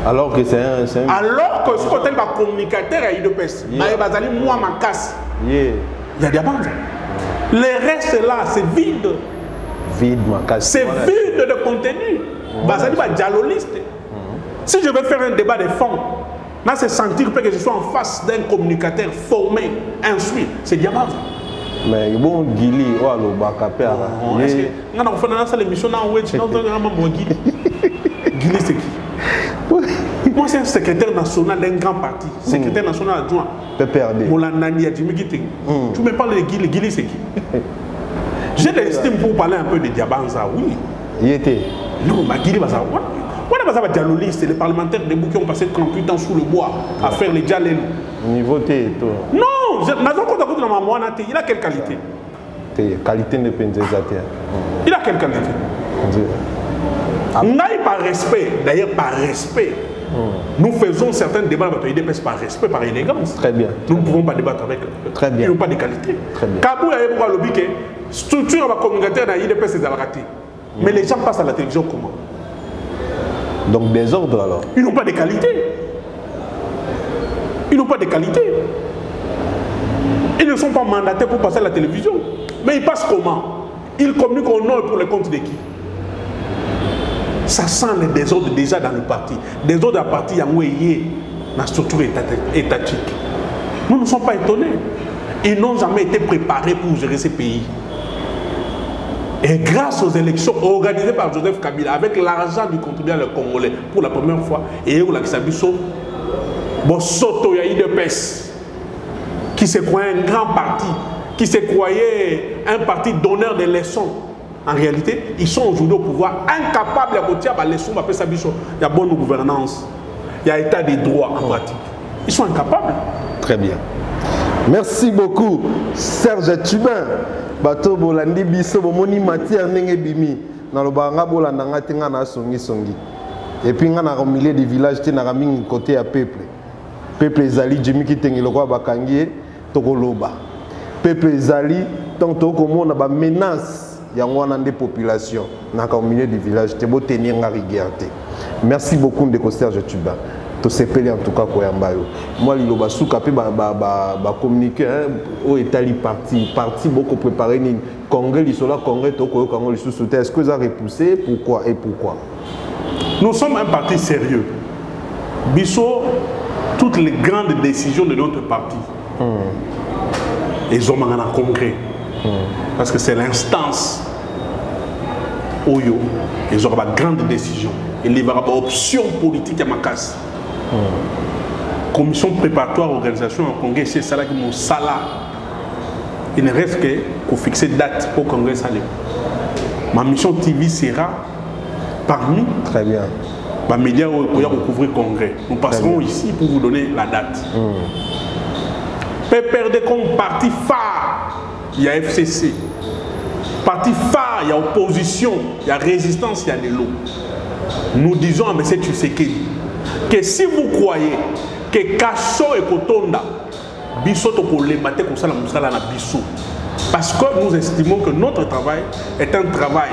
Alors que c'est un... Alors que ce côté va communicateur à l'IDPS, moi ma casse. Il y a Diabanza. Les restes là, c'est vide. C'est vide de contenu. Bazali va dialogiste. Si je veux faire un débat de fond, là c'est sentir que je suis en face d'un communicateur formé, instruit. C'est Diabanza. Mais bon, Guili, oh le Bakapé. Est-ce que on a fait l'émission dans Oued, Guili c'est qui? Moi c'est un secrétaire national d'un grand parti, secrétaire national adjoint. PPRD. Molanani a dit tu me parles de Guili, Guili c'est qui? J'ai de l'estime pour parler un peu de Diabanza, oui. Il était. Non, mais Guili Baza. On a des dialoguistes, les parlementaires des bouts qui ont passé 38 ans sous le bois à faire les dialogues. Niveau T, toi. Non, il a quelle qualité? Qualité de Penzezate. Il a quelle qualité? Par respect, d'ailleurs par respect, nous faisons certains débats avec l'IDPS par respect, par élégance. Très bien. Nous ne pouvons pas débattre avec eux. Très bien. Ils n'ont pas de qualité. Très bien. Kabou a eu beaucoup lobby que structure va communicateur dans l'IDPS c'est raté. Mais les gens passent à la télévision comment? Donc des ordres alors? Ils n'ont pas de qualité. Ils n'ont pas de qualité. Ils ne sont pas mandatés pour passer à la télévision. Mais ils passent comment? Ils communiquent au nom et pour le compte de qui? Ça sent les désordres déjà dans le parti. Désordres dans le parti, il y a la structure étatique. Nous ne sommes pas étonnés. Ils n'ont jamais été préparés pour gérer ces pays. Et grâce aux élections organisées par Joseph Kabila, avec l'argent du contribuable congolais, pour la première fois, et où la Kisabiso, Bosoto IDPS, qui se croyait un grand parti, qui se croyait un parti donneur de leçons. En réalité, ils sont aujourd'hui au pouvoir, incapables de retirer les leçons, il y a bonne gouvernance, il y a état des droits en pratique. Ils sont incapables. Très bien. Merci beaucoup, Serge Tubin. Bato bolandi biso bomoni matière ndenge bimi na lobanga bolanda ngatenga na songi. Et puis nga na au milieu des villages te na mingi côté ya peuple. Peuple ezali Jimmy Kitenge lokwa bakangi tokoloba. Peuple ezali tant tokomona ba menace ya ngwana nde population na au milieu des villages te bo tenir nga rigueur te. Merci beaucoup ndeko Serge Tubin. To sepeli en tout cas koyambayo. Moi liloba souka pe ba communiquer au étali parti beaucoup préparé ni congrès lisola congrès to koyo kango lisusu te. Est-ce que ça a repoussé? Pourquoi et pourquoi? Nous sommes un parti sérieux. Bisso, toutes les grandes décisions de notre parti, ils ont un congrès. Parce que c'est l'instance Oyo, ils ont une grande décision. Il y aura une option politique à ma casse. Commission préparatoire, organisation en congrès, c'est ça qui mon salaire. Il ne reste que pour fixer date pour le congrès. Ma mission TV sera parmi les médias pour couvrir le congrès. Nous passerons ici pour vous donner la date. PPRD comme parti phare, il y a FCC. Parti phare, il y a opposition, il y a résistance, il y a des lots. Nous disons à M. Tshisekedi que si vous croyez que Kacho et Kotonda, Bisso toko lemate comme ça la musala na Bisso, parce que nous estimons que notre travail est un travail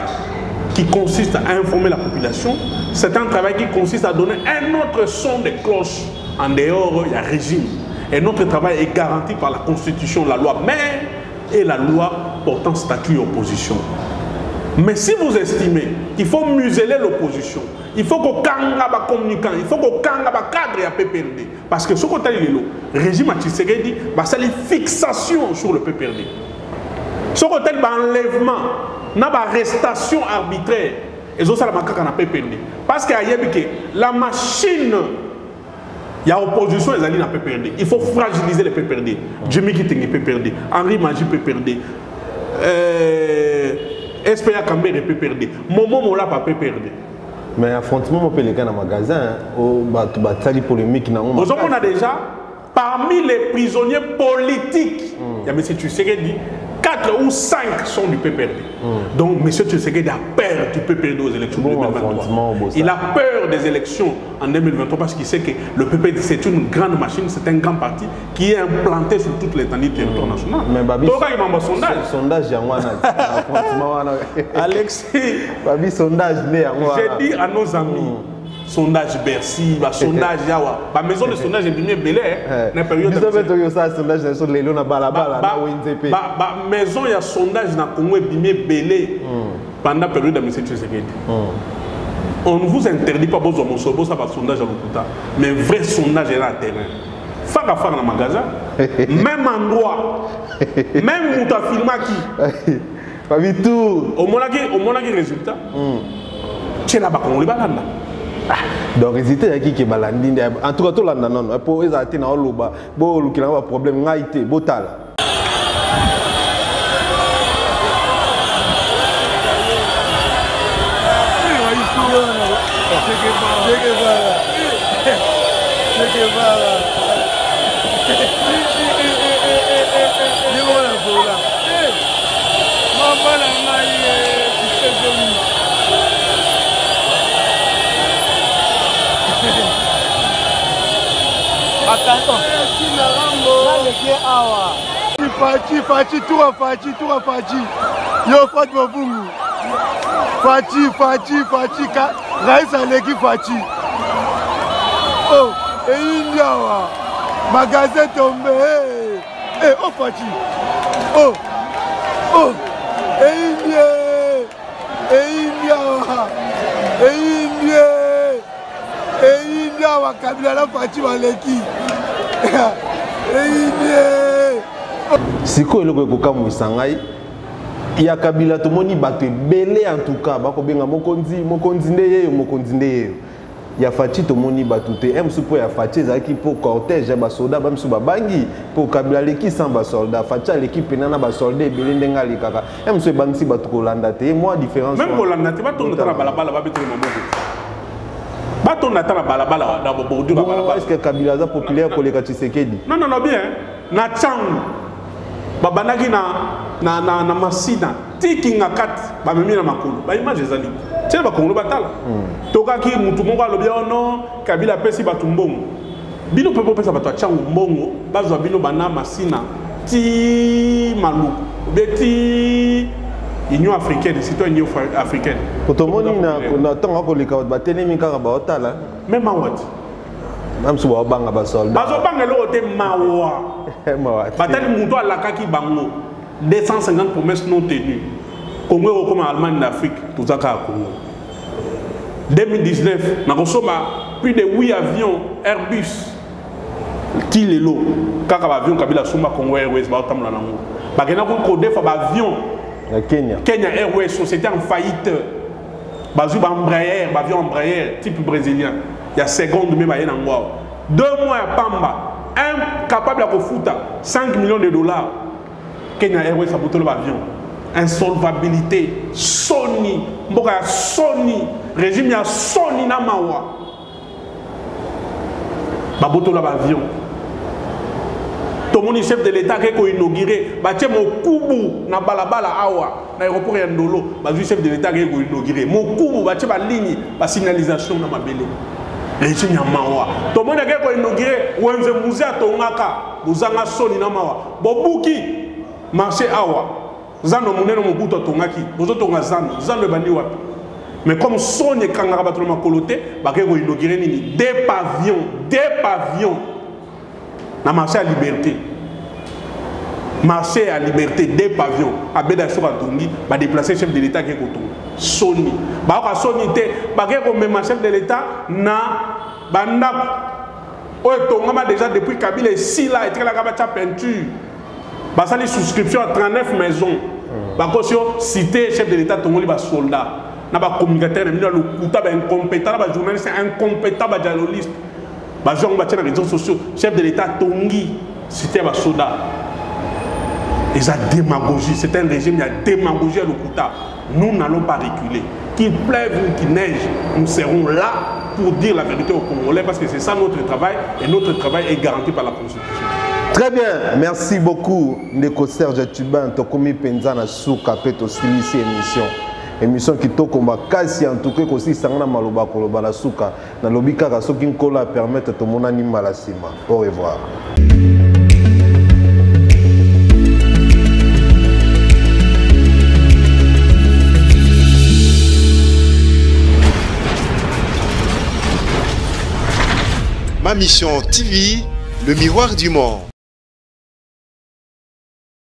qui consiste à informer la population, c'est un travail qui consiste à donner un autre son de cloche en dehors du régime. Et notre travail est garanti par la Constitution, la loi mère et la loi portant statut opposition. Mais si vous estimez qu'il faut museler l'opposition, il faut qu'on kanga ba communicant, il faut qu'on kanga ba cadre à PPRD. Parce que ce qu'on a dit, le régime Tshisekedi va faire une fixation sur le PPRD. Ce côté d'enlèvement, n'a pas arrestation arbitraire. Et ça, la macaque n'a pas perdu. Parce qu'il y a la machine, il y a opposition, les alliés n'a pas perdu. Il faut fragiliser les PPRD. Jimmy Kitting peut perdre. Henri Magie peut perdre. SPA Cambé peut perdre. Momo Mola pas peut perdre. Mais affrontement, on peut les gars dans le magasin. On a polémique. On a déjà, parmi les prisonniers politiques, il y a M. Tshisekedi, 4 ou 5 sont du PPRD. Donc M. Tshisekedi a peur du PPRD aux élections de 2023. Il a peur des élections en 2023 parce qu'il sait que le PPRD c'est une grande machine, c'est un grand parti qui est implanté sur toute l'étendue du territoire national. Mais Babi, donc il m'a sondage. Sondage, Alexis, Babi, sondage, j'ai dit à nos amis. Sondage Bercy, sondage Yawa. La maison de sondage est bien belé. La période de sondage sur les lois balabala. La maison il y a sondage na Congo est bien belé pendant la période de M. Tshisekedi. On ne vous interdit pas besoin de ça va sondage à l'Okuta, mais vrai sondage est là à terrain. Faire à faire dans le magasin, même endroit, même où tu as filmé qui. Pas du tout. Au moins qui résultat. Tu es là-bas qu'on les balade. Donc résultat qui est balandi en tout cas tout là non pour les artistes na oloba bo lu qui na problème ngaité botala Fachi, tout a Fachi. Yo, Fat Mabungu. Fachi, Raïs Aleki Fachi. Oh, et India, magasin tombé. Oh, Fachi. Oh, et India, Kabila la Fachi Aleki. Siko eloko ekokamu isangai ya Kabila tomoni bato belé en tout cas bako benga mokonzi ndeye ya Fachi tomoni bato te msupo ya Fachi ezaki pour cortège ba soldat ba msu babangi pour Kabila leki sans ba soldat Fachi l'équipe na ba soldat belé ndenga likaka msu bangisi bato kolanda te moi différence même kolanda te bato ndata balabala ba betre maboko bato ndata balabala na bobodu balabala est-ce que Kabila za populaire koleka Tshisekedi non bien na changu babanaki na masina tiki ngakati bamemi na makolo ba image ezali tiens ba kongolo batala tokaki mutu moko alobi ono Kabila pesi batu mbongo bino pepo pesa batu changu mbongo bazwa bino bana masina ti malu beti Union africaine citoyen Union africaine kotomoni na tonga koleka batelemi kaka ba otala même awati même si on banga ba soldat bazo banga lo te mawa batali muto alakaki bango 250 promesses non tenues Congo comme Allemagne d'Afrique tout ça ka Congo 2019 na kosoma plus de 8 avions Airbus Tilelo kaka ba avion Kabila suma Congo Airways ba otamla nango bakena ko kodé fa ba avion Kenya Airways société en faillite bazu ba Embraer ba avion Embraer type brésilien. Il y a seconde même à Yenangwa. 2 mois à Pamba, incapable à Kofuta, 5 millions de dollars. Kenya Airways a bouté l'avion. Insolvabilité, Sony, Mboka Sony, régime ya Sony Namawa. Baboto l'avion. Tout le monde chef de l'État qui a inauguré, Baché Mokubu na balabala awa, na aéroport Yandolo, Bazu chef de l'État qui a inauguré. Mokubu, Baché ba ligne, ba signalisation na mabele. Régime ya mawa. Tout le monde qui a inauguré, Wenze Mouzia Tongaka, Mouzanga Soni na mawa. Bobuki, marché awa. Zano Mouneno Mobuto Tongaki, Bozo Tonga Zano Bandi wapi. Mais comme Soni Kangara Batoloma Kolote, Baké a inauguré des pavillons. Na marché à liberté. Marché à liberté, des pavillons. À Beda Sokatongi, va déplacer le chef de l'État qui est Koto. Sony. Bah, Sony, bah, même chef de l'État, na Banda. Tonga déjà depuis Kabila ici là, et la peinture. Bah, ça les souscriptions à 39 maisons. Bakosio cité chef de l'État tongoli ba soldat. Na ba communicateur na le kuta ba incompétent ba journaliste incompétent ba journaliste. Ba gens ba tena réseaux sociaux chef de l'État tongi cité ba soldat. Et ça démagogie, c'est un régime, il y a démagogie à l'Okuta. Nous n'allons pas reculer. Qu'il pleuve ou qu'il neige, nous serons là pour dire la vérité aux Congolais parce que c'est ça notre travail et notre travail est garanti par la Constitution. Très bien, merci beaucoup Ndeko Serge Tuban, Tokomi Penzana Souka Peto Silisi émission qui tokoma kasi en tout cas aussi sangana maloba koloba na Souka na lobika ka soki nkola permettre to monani malasima. Au revoir. Ma Mission TV, le miroir du monde.